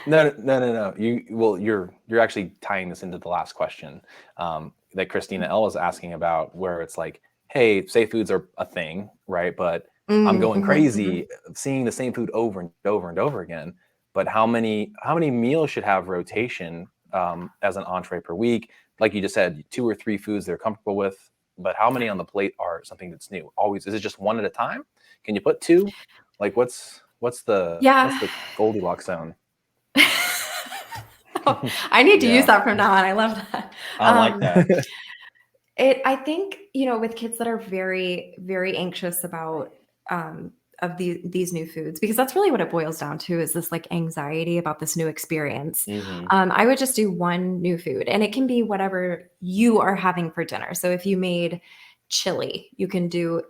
S3: No. You're actually tying this into the last question that Christina L was asking about, where it's like, hey, safe foods are a thing, right? But I'm going crazy seeing the same food over and over and over again. But how many meals should have rotation as an entree per week? Like you just said, 2 or 3 foods they're comfortable with. But how many on the plate are something that's new? Always, is it just 1 at a time? Can you put 2? Like, what's the Goldilocks zone?
S2: I need to use that from now on. I love that.
S1: I like that.
S2: I think, with kids that are very, very anxious about of these new foods, because that's really what it boils down to, is this like anxiety about this new experience. I would just do 1 new food, and it can be whatever you are having for dinner. So if you made chili, you can do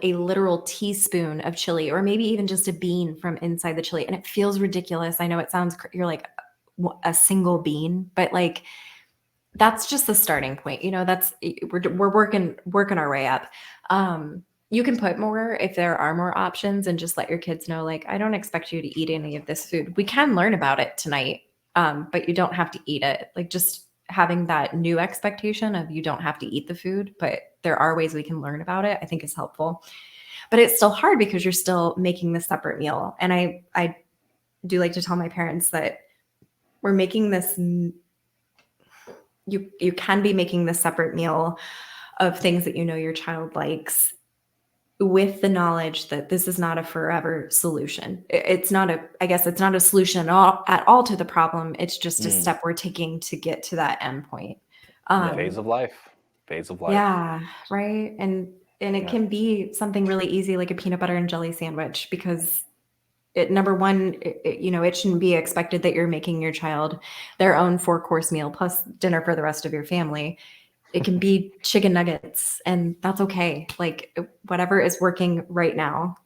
S2: a literal teaspoon of chili, or maybe even just a bean from inside the chili. And it feels ridiculous. I know it sounds, you're like, a single bean, but like, that's just the starting point. That's, we're working our way up. You can put more if there are more options, and just let your kids know, like, I don't expect you to eat any of this food. We can learn about it tonight, but you don't have to eat it. Like, just having that new expectation of, you don't have to eat the food, but there are ways we can learn about it, I think is helpful. But it's still hard because you're still making this separate meal. And I do like to tell my parents that we're making this, you can be making this separate meal of things that your child likes, with the knowledge that this is not a forever solution. It's not a solution at all to the problem. It's just a step we're taking to get to that end point.
S3: Phase of life.
S2: Yeah, right. And it can be something really easy, like a peanut butter and jelly sandwich, because number one, it shouldn't be expected that you're making your child their own 4-course meal plus dinner for the rest of your family. It can be chicken nuggets, and that's okay. Like, whatever is working right now,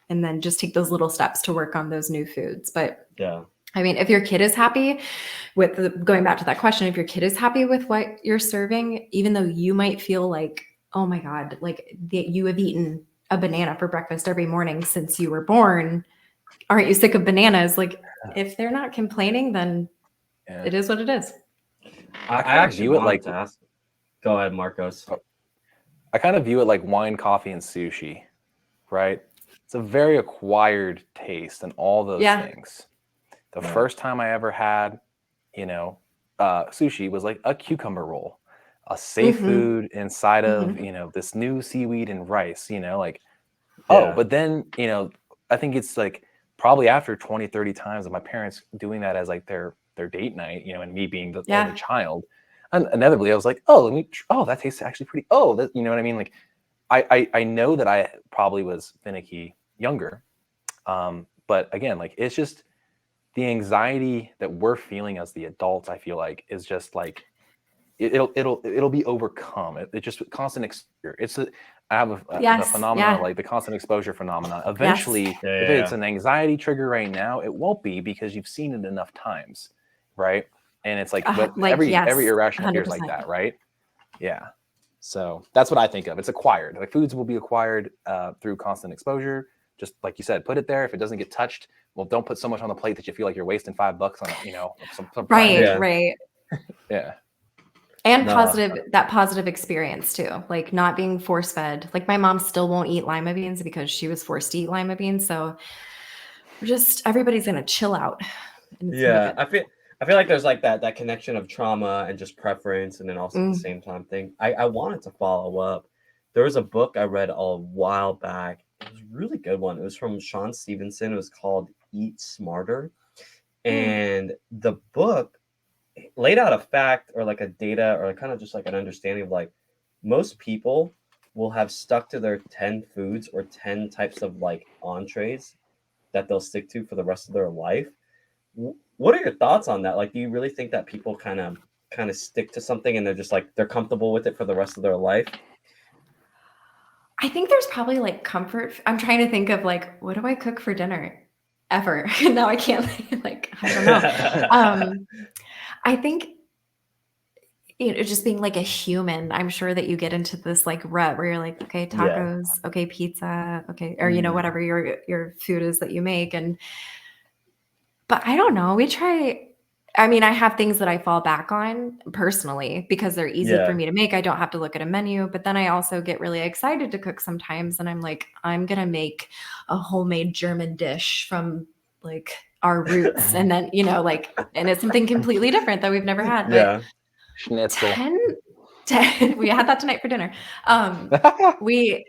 S2: and then just take those little steps to work on those new foods. But I mean, if your kid is happy with going back to that question, if your kid is happy with what you're serving, even though you might feel like, oh my God, like you have eaten a banana for breakfast every morning since you were born. Aren't you sick of bananas? Like, if they're not complaining, then it is what it is.
S1: I actually view it like, go ahead, Marcos.
S3: I kind of view it like wine, coffee, and sushi, right? It's a very acquired taste and all those things. The first time I ever had, sushi was like a cucumber roll, a safe food inside of, this new seaweed and rice, but then, I think it's like probably after 20, 30 times of my parents doing that as like their date night, and me being the only child. And inevitably I was like, that tastes actually pretty, that, you know what I mean? Like, I know that I probably was finicky younger. But again, like, it's just the anxiety that we're feeling as the adults, I feel like, is just like, it'll be overcome. It just constant exposure. I have a phenomenon like the constant exposure phenomenon. Eventually, if it's an anxiety trigger right now, it won't be, because you've seen it enough times, right? And it's like, every irrational fear is like that, right? Yeah. So that's what I think of. It's acquired. Like, foods will be acquired through constant exposure. Just like you said, put it there. If it doesn't get touched, well, don't put so much on the plate that you feel like you're wasting $5 on it. Some
S2: right.
S3: Yeah.
S2: And
S1: No,
S2: that positive experience too, like not being force fed. Like my mom still won't eat lima beans because she was forced to eat lima beans. So everybody's gonna chill out and it's gonna be
S1: yeah,
S2: good.
S1: I feel like there's like that connection of trauma and just preference, and then also at the
S2: Mm.
S1: same time thing. I wanted to follow up. There was a book I read a while back. It was a really good one. It was from Sean Stevenson. It was called Eat Smarter.
S2: Mm.
S1: And the book laid out a fact or like a data or kind of just like an understanding of like most people will have stuck to their 10 foods or 10 types of like entrees that they'll stick to for the rest of their life. What are your thoughts on that? Like, do you really think that people kind of stick to something and they're just like they're comfortable with it for the rest of their life?
S2: I think there's probably like comfort. I'm trying to think of like, what do I cook for dinner ever? Now I can't like, I don't know. Um, I think just being like a human, I'm sure that you get into this like rut where you're like, okay,
S1: Yeah.
S2: tacos, okay, pizza, okay, or
S1: Mm,
S2: whatever your food is that you make. But I don't know. I mean, I have things that I fall back on personally because they're easy for
S1: yeah.
S2: me to make. I don't have to look at a menu, but then I also get really excited to cook sometimes and I'm like, I'm going to make a homemade German dish from like our roots and then, like and it's something completely different that we've never had, but
S1: Yeah.
S3: Schnitzel.
S2: 10, 10 we had that tonight for dinner. We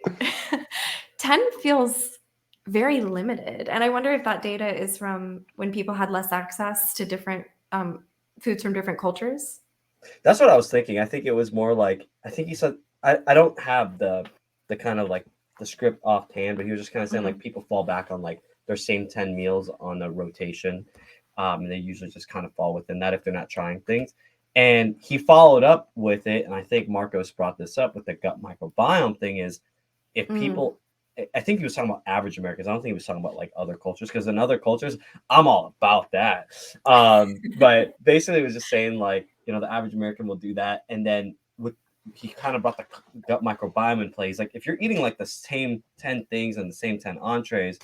S2: 10 feels very limited. And I wonder if that data is from when people had less access to different foods from different cultures.
S1: That's what I was thinking. I think it was more like I think he said I don't have the kind of like the script offhand, but he was just kind of saying like
S2: Mhm.
S1: people fall back on like their same 10 meals on a rotation. And they usually just kind of fall within that if they're not trying things. And he followed up with it, and I think Marcos brought this up with the gut microbiome thing is if
S2: Mm.
S1: people I think he was talking about average Americans. I don't think he was talking about like other cultures because in other cultures, I'm all about that. But basically, it was just saying like the average American will do that, and then with he kind of brought the gut microbiome in place. Like if you're eating like the same 10 things and the same 10 entrees,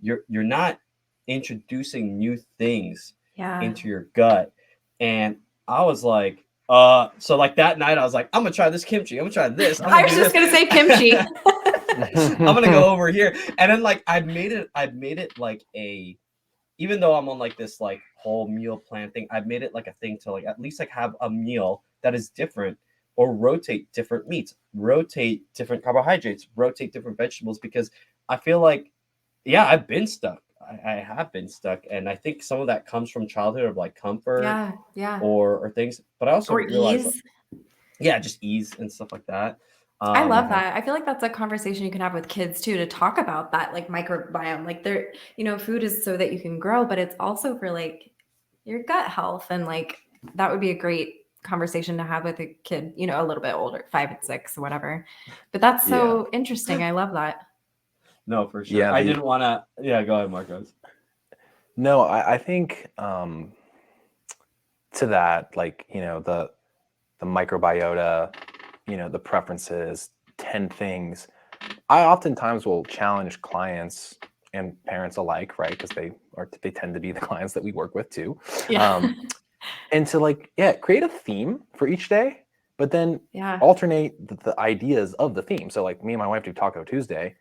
S1: you're not introducing new things
S2: Yeah.
S1: into your gut. And I was like, so like that night I was like, I'm gonna try this kimchi. I'm gonna try this. I'm
S2: I
S1: gonna
S2: was
S1: do
S2: just
S1: this.
S2: going to say kimchi.
S1: I'm gonna go over here. And then like I'd made it like a even though I'm on like this like whole meal plan thing, I've made it like a thing to like at least like have a meal that is different or rotate different meats, rotate different carbohydrates, rotate different vegetables because I feel like yeah, I've been stuck. I have been stuck, and I think some of that comes from childhood of like comfort
S2: Yeah. Yeah.
S1: or things. But I also
S2: Or
S1: realized,
S2: ease.
S1: yeah, just ease and stuff like that.
S2: I
S1: And
S2: love
S1: how
S2: that. I feel like that's a conversation you can have with kids too to talk about that like microbiome. Like food is so that you can grow, but it's also for like your gut health and like that would be a great conversation to have with a kid, a little bit older, 5 and 6 or whatever. But that's
S1: yeah,
S2: so interesting. I love that.
S1: no, for sure.
S3: Yeah,
S1: I didn't want to. Yeah, go ahead, Marcos.
S3: no, I think to that, like, the microbiota, the preferences, 10 things. I oftentimes will challenge clients and parents alike, right? Because they tend to be the clients that we work with too.
S2: Yeah.
S3: And to like, yeah, create a theme for each day, but then
S2: Yeah.
S3: alternate the ideas of the theme. So like me and my wife do Taco Tuesday,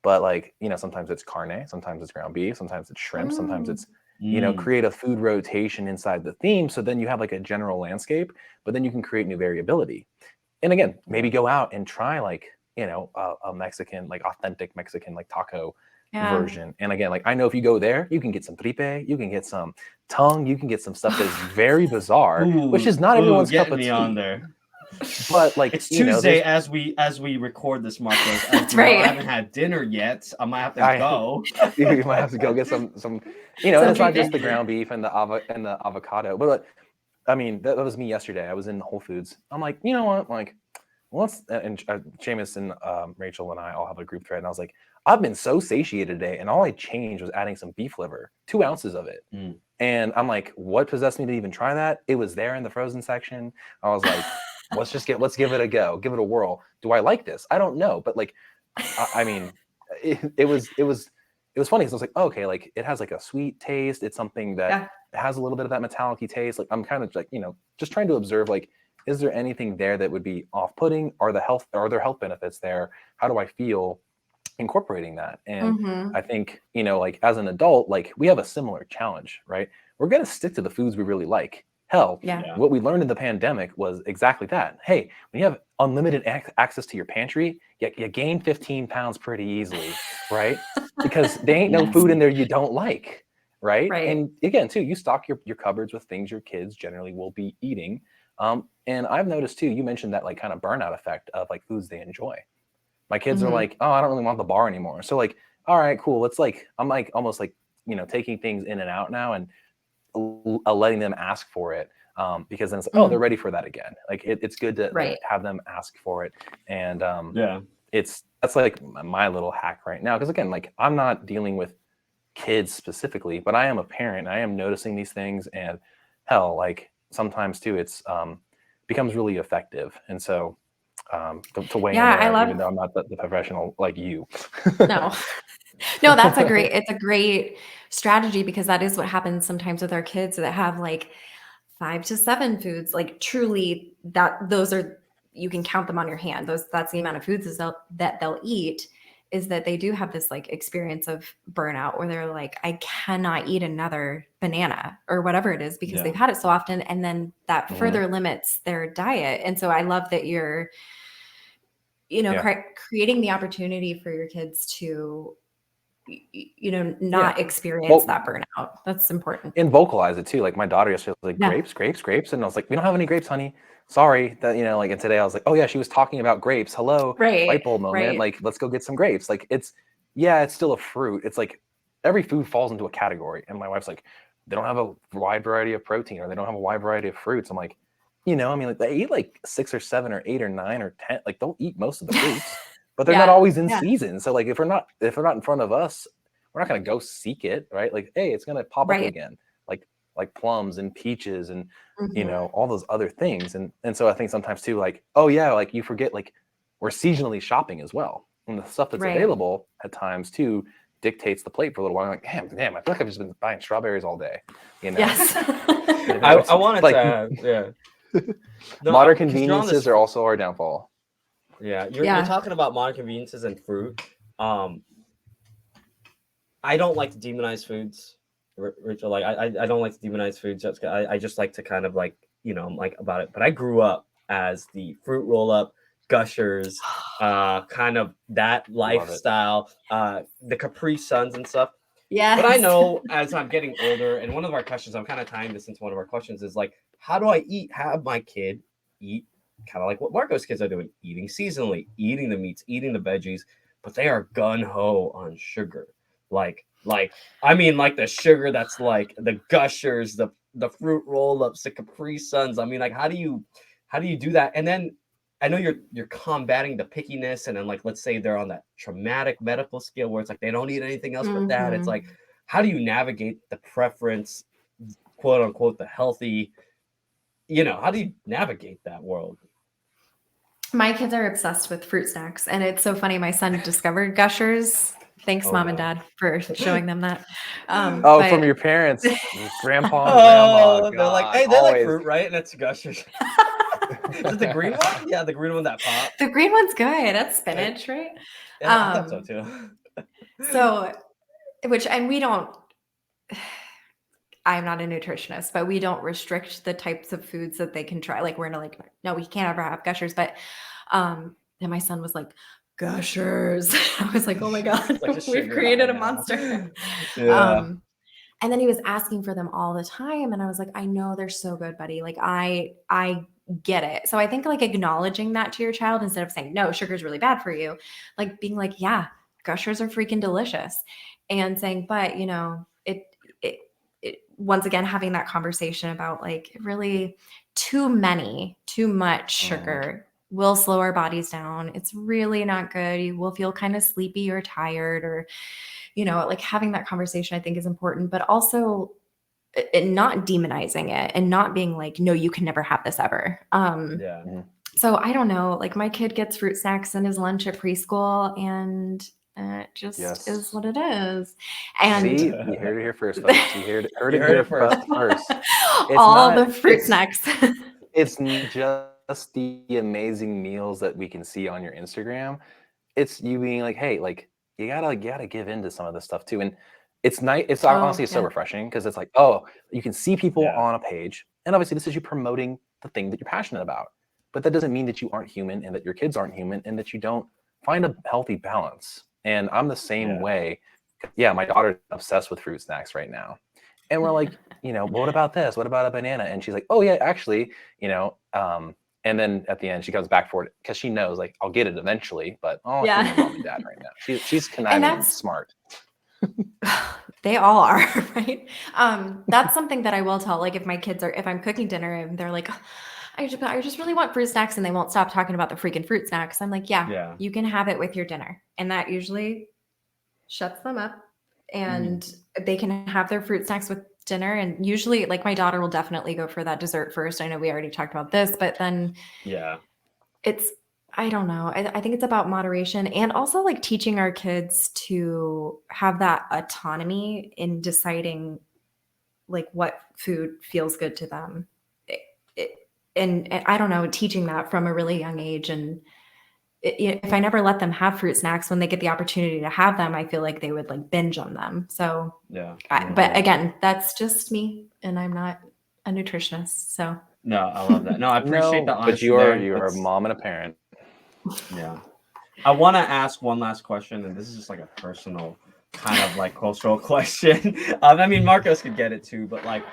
S3: but like, sometimes it's carne, sometimes it's ground beef, sometimes it's shrimp, sometimes
S2: Mm.
S3: it's,
S1: Mm,
S3: create a food rotation inside the theme. So then you have like a general landscape, but then you can create new variability. And again, maybe
S1: yeah,
S3: go out and try like, a Mexican, like authentic Mexican, like taco
S2: Yeah.
S3: version. And again, like I know if you go there, you can get some tripe, you can get some tongue, you can get some stuff that's very bizarre, which is not
S1: ooh,
S3: everyone's cup
S1: getting
S3: of
S1: me on
S3: tea.
S1: there.
S3: But like,
S1: It's Tuesday
S3: there's
S1: as we record this, Marcos. As
S2: That's
S1: you know, I
S2: right.
S1: haven't had dinner yet. I might have to
S3: I
S1: go.
S3: you might have to go get some, and
S2: Some
S3: it's not
S2: tripe.
S3: just the ground beef and the avocado, but like, I mean, that was me yesterday. I was in Whole Foods. I'm like, you know what? Like, and Seamus and Rachel and I all have a group thread, and I was like, I've been so satiated today, and all I changed was adding some beef liver, 2 ounces of it.
S1: Mm.
S3: And I'm like, what possessed me to even try that? It was there in the frozen section. I was like, let's give it a go, give it a whirl. Do I like this? I don't know, but like, I mean, it was funny because I was like, oh, okay, like it has like a sweet taste. It's something that
S2: Yeah.
S3: has a little bit of that metallic-y taste. Like I'm kind of like, just trying to observe like is there anything there that would be off-putting? Are there health benefits there? How do I feel incorporating that? And
S2: Mm-hmm.
S3: I think, like as an adult, like we have a similar challenge, right? We're going to stick to the foods we really like. Hell,
S2: Yeah.
S3: what we learned in the pandemic was exactly that. Hey, when you have unlimited access to your pantry, you gain 15 pounds pretty easily, right? Because there ain't no food in there you don't like, right?
S2: Right.
S3: And again, too, you stock your cupboards with things your kids generally will be eating. And I've noticed too, you mentioned that like kind of burnout effect of like foods they enjoy. My kids are like, oh, I don't really want the bar anymore. So like, all right, cool. Let's like, I'm like almost like, taking things in and out now and letting them ask for it. Because then it's like, oh, they're ready for that again. Like it's good to like, have them ask for it. And that's like my little hack right now. Cause again, like I'm not dealing with kids specifically, but I am a parent. I am noticing these things, and hell, like sometimes too, it's becomes really effective. And so to weigh in there, even though I'm not the professional like you.
S2: No, that's it's a great strategy, because that is what happens sometimes with our kids that have like 5 to 7 foods, like truly those are, you can count them on your hand. That's the amount of foods that they'll eat, is that they do have this like experience of burnout where they're like, I cannot eat another banana or whatever it is, because they've had it so often. And then that further limits their diet. And so I love that you're, creating the opportunity for your kids to, not experience that burnout. That's important.
S3: And vocalize it too. Like my daughter yesterday was like, grapes. And I was like, we don't have any grapes, honey. Sorry. That, like, and today I was like, oh yeah, she was talking about grapes. Hello. Light bulb moment. Like, let's go get some grapes. Like it's still a fruit. It's like every food falls into a category. And my wife's like, they don't have a wide variety of protein, or they don't have a wide variety of fruits. I'm like, like they eat like 6 or 7 or 8 or 9 or 10. Like they'll eat most of the fruits, but they're not always in season. So like if they're not in front of us, we're not going to go seek it, right? Like, hey, it's going to pop up again, like plums and peaches and all those other things. And so I think sometimes too, like, oh yeah, like you forget, like we're seasonally shopping as well, and the stuff that's available at times too dictates the plate for a little while. I'm like, damn, I feel like I've just been buying strawberries all day.
S2: Yes.
S1: I wanted to
S3: modern conveniences are also our downfall.
S1: Yeah, you're talking about modern conveniences and fruit. I don't like to demonize foods, Rachel. Like I don't like to demonize foods. I just like to kind of like, I'm like about it. But I grew up as the fruit roll up, Gushers, kind of that lifestyle, the Capri Suns and stuff.
S2: Yeah.
S1: But I know as I'm getting older, and one of our questions, I'm kind of tying this into one of our questions, is like, how do I have my kid eat kind of like what Marco's kids are doing, eating seasonally, eating the meats, eating the veggies, but they are gun-ho on sugar. Like I mean, like the sugar that's like the Gushers, the fruit roll-ups, the Capri Suns. I mean, like how do you do that? And then I know you're combating the pickiness, and then like let's say they're on that traumatic medical scale where it's like they don't eat anything else but that. It's like, how do you navigate the preference, quote unquote, the healthy? How do you navigate that world?
S2: My kids are obsessed with fruit snacks, and it's so funny. My son discovered Gushers. Thanks, Mom and Dad, for showing them that.
S3: From your parents, grandpa and grandma.
S1: They're like, hey, they like fruit, right? And it's Gushers. Is it the green one? Yeah, the green one that popped.
S2: The green one's good. That's spinach, right?
S1: Yeah, I thought so too.
S2: We don't. I'm not a nutritionist, but we don't restrict the types of foods that they can try. Like we're like, no, we can't ever have Gushers. But and my son was like, Gushers. I was like, oh my God, like we've created a monster.
S1: Yeah.
S2: And then he was asking for them all the time. And I was like, I know they're so good, buddy. Like I get it. So I think like acknowledging that to your child instead of saying, no, sugar is really bad for you. Like being like, yeah, Gushers are freaking delicious. And saying, but it once again, having that conversation about like really too much sugar will slow our bodies down. It's really not good. You will feel kind of sleepy or tired, or, like having that conversation I think is important, but also not demonizing it and not being like, no, you can never have this ever. So I don't know, like my kid gets fruit snacks in his lunch at preschool, and it just is what it is. And
S3: see, you heard it here first, folks. You heard it here first.
S2: All the fruit snacks.
S3: It's just the amazing meals that we can see on your Instagram. It's you being like, hey, like you gotta give in to some of this stuff too. And it's nice. It's
S2: Oh,
S3: honestly so
S2: yeah.
S3: refreshing because it's like, oh, you can see people
S1: Yeah.
S3: on a page, and obviously this is you promoting the thing that you're passionate about. But that doesn't mean that you aren't human and that your kids aren't human and that you don't find a healthy balance. And I'm the same
S1: Yeah.
S3: way. Yeah, my daughter's obsessed with fruit snacks right now. And we're like, well, what about this? What about a banana? And she's like, oh yeah, actually, and then at the end she comes back for it because she knows like I'll get it eventually, but I'll hear my mom and dad right now. She's
S2: And
S3: conniving and
S2: that's
S3: smart.
S2: they all are, right? That's something that I will tell. Like if I'm cooking dinner and they're like, I just really want fruit snacks, and they won't stop talking about the freaking fruit snacks. I'm like, yeah,
S1: Yeah.
S2: you can have it with your dinner. And that usually shuts them up, and they can have their fruit snacks with dinner. And usually, like, my daughter will definitely go for that dessert first. I know we already talked about this, but then
S1: Yeah.
S2: it's, I don't know. I think it's about moderation, and also like teaching our kids to have that autonomy in deciding like what food feels good to them. It, it, and I don't know, teaching that from a really young age. And if I never let them have fruit snacks, when they get the opportunity to have them, I feel like they would like binge on them. So,
S1: Yeah.
S2: but again, that's just me, and I'm not a nutritionist. So,
S1: No, I love that. No, I appreciate the
S3: No, but
S1: honesty
S3: you're
S1: there.
S3: a mom and a parent.
S1: Yeah. I want to ask one last question, and this is just like a personal kind of like cultural question. I mean, Marcos could get it too, but like,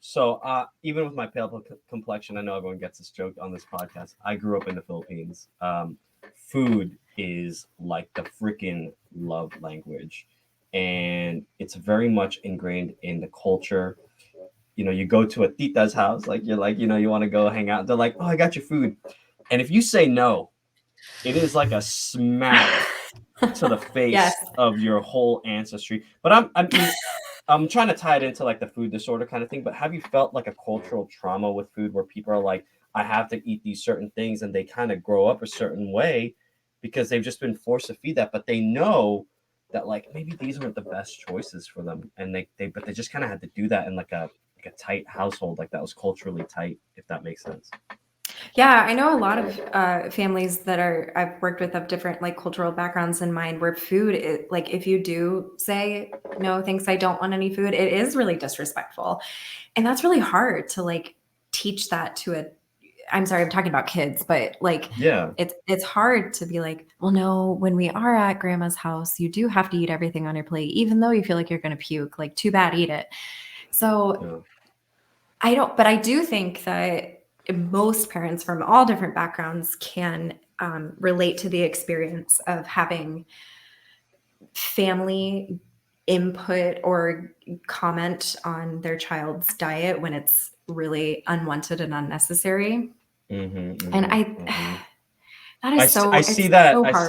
S1: so even with my pale complexion, I know everyone gets this joke on this podcast. I grew up in the Philippines. Food is like the freaking love language, and it's very much ingrained in the culture. You go to a tita's house, like you're like, you want to go hang out. They're like, oh, I got your food. And if you say no, it is like a smack to the face
S2: yes.
S1: of your whole ancestry. But I'm trying to tie it into like the food disorder kind of thing. But have you felt like a cultural trauma with food where people are like, I have to eat these certain things, and they kind of grow up a certain way because they've just been forced to feed that, but they know that like maybe these aren't the best choices for them, and but they just kind of had to do that in like a tight household, like that was culturally tight, if that makes sense.
S2: Yeah, I know a lot of families that I've worked with of different like cultural backgrounds in mind, where food is like, if you do say no, thanks, I don't want any food, it is really disrespectful. And that's really hard to like teach that to I'm sorry, I'm talking about kids, but like,
S1: Yeah.
S2: it's hard to be like, well, no, when we are at grandma's house, you do have to eat everything on your plate, even though you feel like you're going to puke, like too bad, eat it. So but I do think that most parents from all different backgrounds can relate to the experience of having family input or comment on their child's diet when it's really unwanted and unnecessary. And that is so,
S1: I see that
S2: so
S1: I
S2: hard.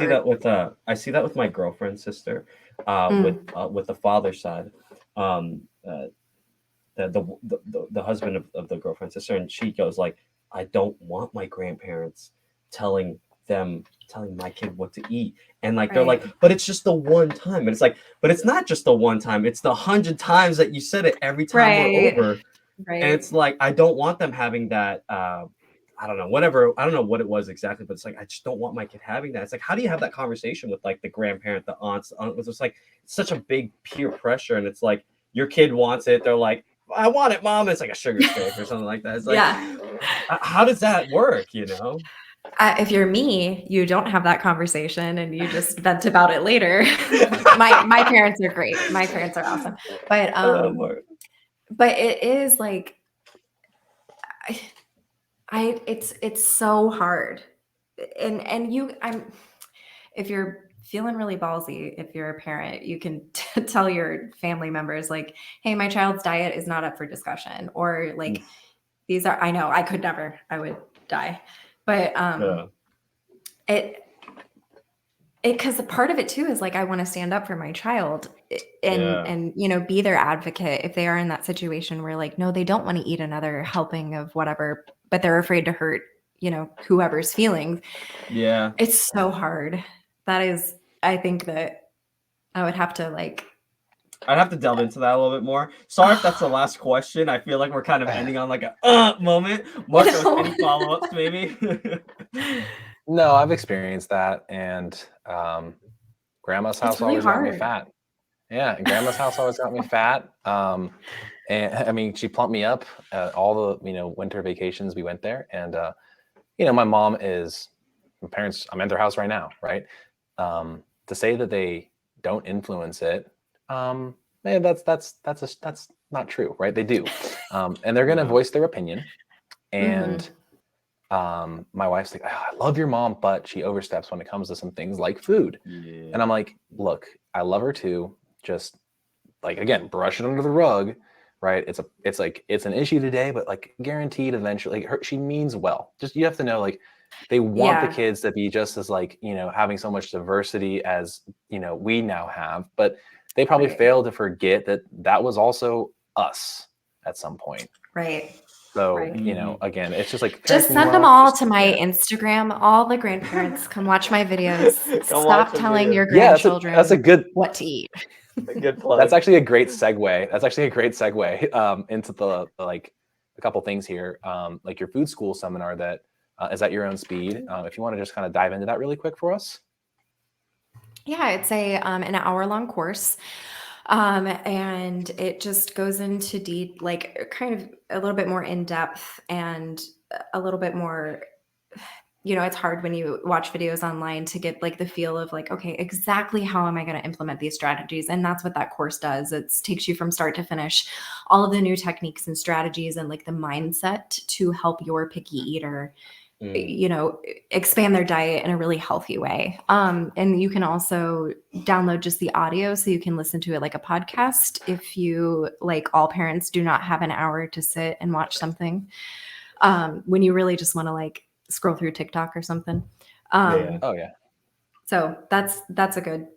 S1: see that with my girlfriend's sister, with the father's side, the husband of the girlfriend's sister, and she goes like, I don't want my grandparents telling my kid what to eat, and like they're like, but it's just the one time, and it's like, but it's not just the one time, it's the 100 times that you said it every time we're over, and it's like, I don't want them having that. I don't know, whatever. I don't know what it was exactly, but it's like, I just don't want my kid having that. It's like, how do you have that conversation with like the grandparent, the aunts? It's just like, it's such a big peer pressure, and it's like your kid wants it. They're like, I want it, mom. It's like a sugar stick or something like that. It's like, how does that work?
S2: If you're me, you don't have that conversation and you just vent about it later. my parents are great. My parents are awesome. But it is like, it's so hard. And if you're feeling really ballsy, if you're a parent, you can tell your family members like, hey, my child's diet is not up for discussion, or like, these are, I know I could never, I would die. But because a part of it too is like, I want to stand up for my child and be their advocate if they are in that situation where like, no, they don't want to eat another helping of whatever, but they're afraid to hurt whoever's feelings.
S1: Yeah,
S2: it's so hard. That is, I think that I would have to like
S1: I'd have to delve into that a little bit more. Sorry if that's the last question. I feel like we're kind of ending on like a moment. Marcos, any follow-ups maybe?
S3: No, I've experienced that, and grandma's house
S2: It's really
S3: always got me
S2: hard.
S3: fat. Yeah, grandma's house always got me fat. And I mean, she plumped me up all the winter vacations we went there, and my parents. I'm at their house right now, right? To say that they don't influence it, man, that's not true, right? They do, and they're gonna
S1: No.
S3: voice their opinion. And
S2: Mhm.
S3: my wife's like, "Oh, I love your mom, but she oversteps when it comes to some things like food."
S1: Yeah.
S3: And I'm like, look, I love her too. Just like, again, brush it under the rug, right? It's an issue today, but like guaranteed eventually, like she means well. Just, you have to know, like, they want the
S2: Yeah.
S3: kids to be just as like, having so much diversity as, we now have, but they probably
S2: Right.
S3: fail to forget that was also us at some point.
S2: Right.
S3: So,
S2: Right.
S3: again, it's just like,
S2: Just
S3: parenting
S2: send them
S3: well,
S2: all
S3: just,
S2: to my
S3: yeah.
S2: Instagram. All the grandparents, come watch my videos.
S1: Come watch
S2: Stop
S1: some
S2: telling
S1: videos.
S2: your
S3: Yeah, that's a
S2: grandchildren
S3: good
S2: what to eat.
S1: Good plug.
S3: That's actually a great segue. Into the like a couple things here. Like your food school seminar that is at your own speed. If you want to just kind of dive into that really quick for us.
S2: Yeah, it's an hour-long course. And it just goes into like kind of a little bit more in depth and a little bit more, it's hard when you watch videos online to get like the feel of like, okay, exactly how am I going to implement these strategies? And that's what that course does. It takes you from start to finish, all of the new techniques and strategies and like the mindset to help your picky eater expand their diet in a really healthy way. And you can also download just the audio so you can listen to it like a podcast if you, like all parents, do not have an hour to sit and watch something when you really just want to like scroll through TikTok or something.
S1: Yeah.
S3: Oh yeah.
S2: So that's a good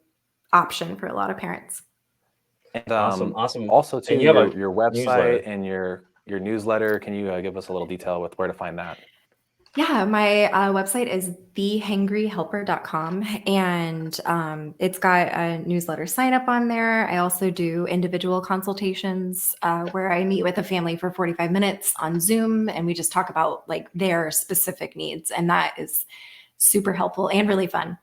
S2: option for a lot of parents.
S3: And
S1: Awesome.
S3: also too,
S1: And you have a
S3: your website
S1: newsletter.
S3: and your newsletter. Can you give us a little detail with where to find that?
S2: Yeah, my website is thehangryhelper.com, and it's got a newsletter sign up on there. I also do individual consultations where I meet with a family for 45 minutes on Zoom, and we just talk about like their specific needs, and that is super helpful and really fun.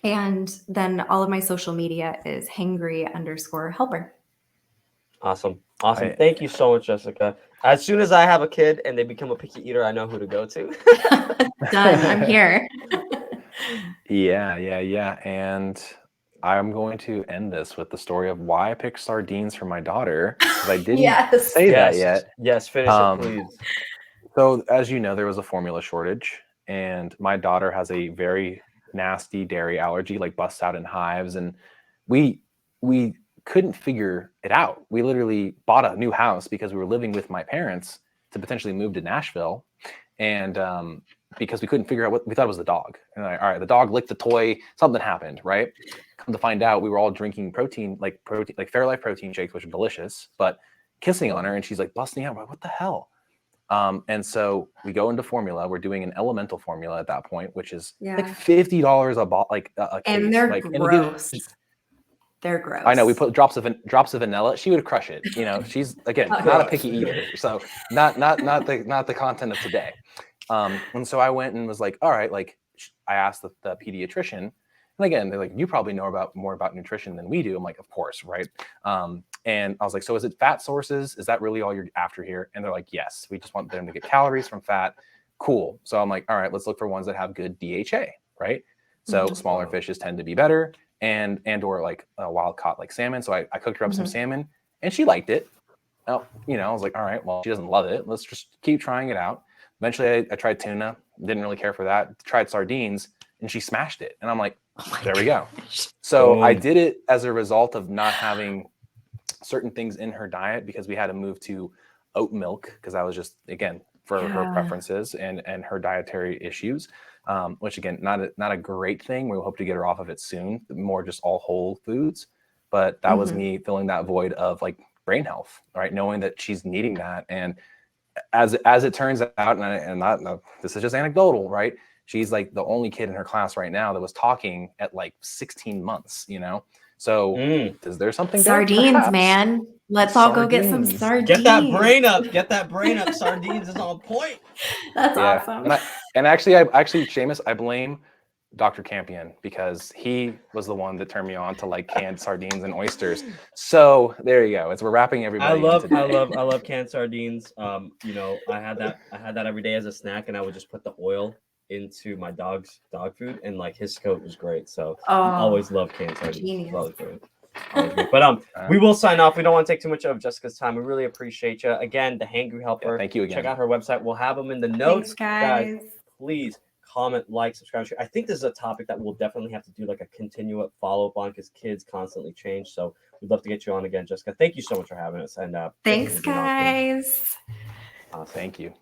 S2: And then all of my social media is hangry_helper.
S1: Awesome. Thank you so much, Jessica. As soon as I have a kid and they become a picky eater, I know who to go to.
S2: Done. I'm here.
S3: Yeah. And I'm going to end this with the story of why I picked sardines for my daughter, because I didn't
S2: Yes.
S3: say that yet.
S1: Yes, finish it, please.
S3: So as you know, there was a formula shortage, and my daughter has a very nasty dairy allergy, like busts out in hives, and we couldn't figure it out. We literally bought a new house because we were living with my parents to potentially move to Nashville, and because we couldn't figure out what we thought it was the dog. And all right, the dog licked the toy, something happened, right? Come to find out, we were all drinking protein like Fairlife protein shakes, which are delicious, but kissing on her, and she's like busting out. I'm like, what the hell? And so we go into formula. We're doing an elemental formula at that point, which is like $50 a case.
S2: And they're
S3: like,
S2: gross. They're gross.
S3: I know we put drops of vanilla. She would crush it. She's again not a picky eater, so not the content of today. And so I went and was like, all right, like I asked the pediatrician, and again they're like, you probably know more about nutrition than we do. I'm like, of course, right? And I was like, so is it fat sources? Is that really all you're after here? And they're like, yes, we just want them to get calories from fat. Cool. So I'm like, all right, let's look for ones that have good DHA, right? So smaller fishes tend to be better, and or like wild caught like salmon. So I cooked her up some salmon, and she liked it. Well, I was like, all right, well, she doesn't love it. Let's just keep trying it out. Eventually, I tried tuna. Didn't really care for that. Tried sardines, and she smashed it. And I'm like, there we go. So I did it as a result of not having certain things in her diet, because we had to move to oat milk, because that was just, again, for her preferences and her dietary issues, which again, not a great thing. We hope to get her off of it soon, more just all whole foods. But that was me filling that void of like brain health, right? Knowing that she's needing that. And as it turns out, and this is just anecdotal, right? she's like the only kid in her class right now that was talking at like 16 months, you know? So is there something there?
S2: Sardines,
S3: Perhaps.
S2: man. Let's all go get some
S3: Sardines.
S2: sardines.
S1: Get that brain up. Get that brain up. Sardines is on point.
S2: That's awesome.
S3: And actually, Seamus, I blame Dr. Campion because he was the one that turned me on to like canned sardines and oysters. So there you go. We're wrapping everybody.
S1: I love canned sardines. You know, I had that every day as a snack, and I would just put the oil into my dog's dog food, and like his coat was great. So I always love canned sardines. Always great. But we will sign off. We don't want to take too much of Jessica's time. We really appreciate you. Again, the Hangry Helper.
S3: Yeah, thank you again.
S1: Check out her website. We'll have them in the notes.
S2: Thanks, guys.
S1: Please comment, like, subscribe. I think this is a topic that we'll definitely have to do like a continual follow-up on because kids constantly change. So we'd love to get you on again, Jessica. Thank you so much for having us. And
S2: thanks, guys.
S1: Awesome.
S3: Thank you.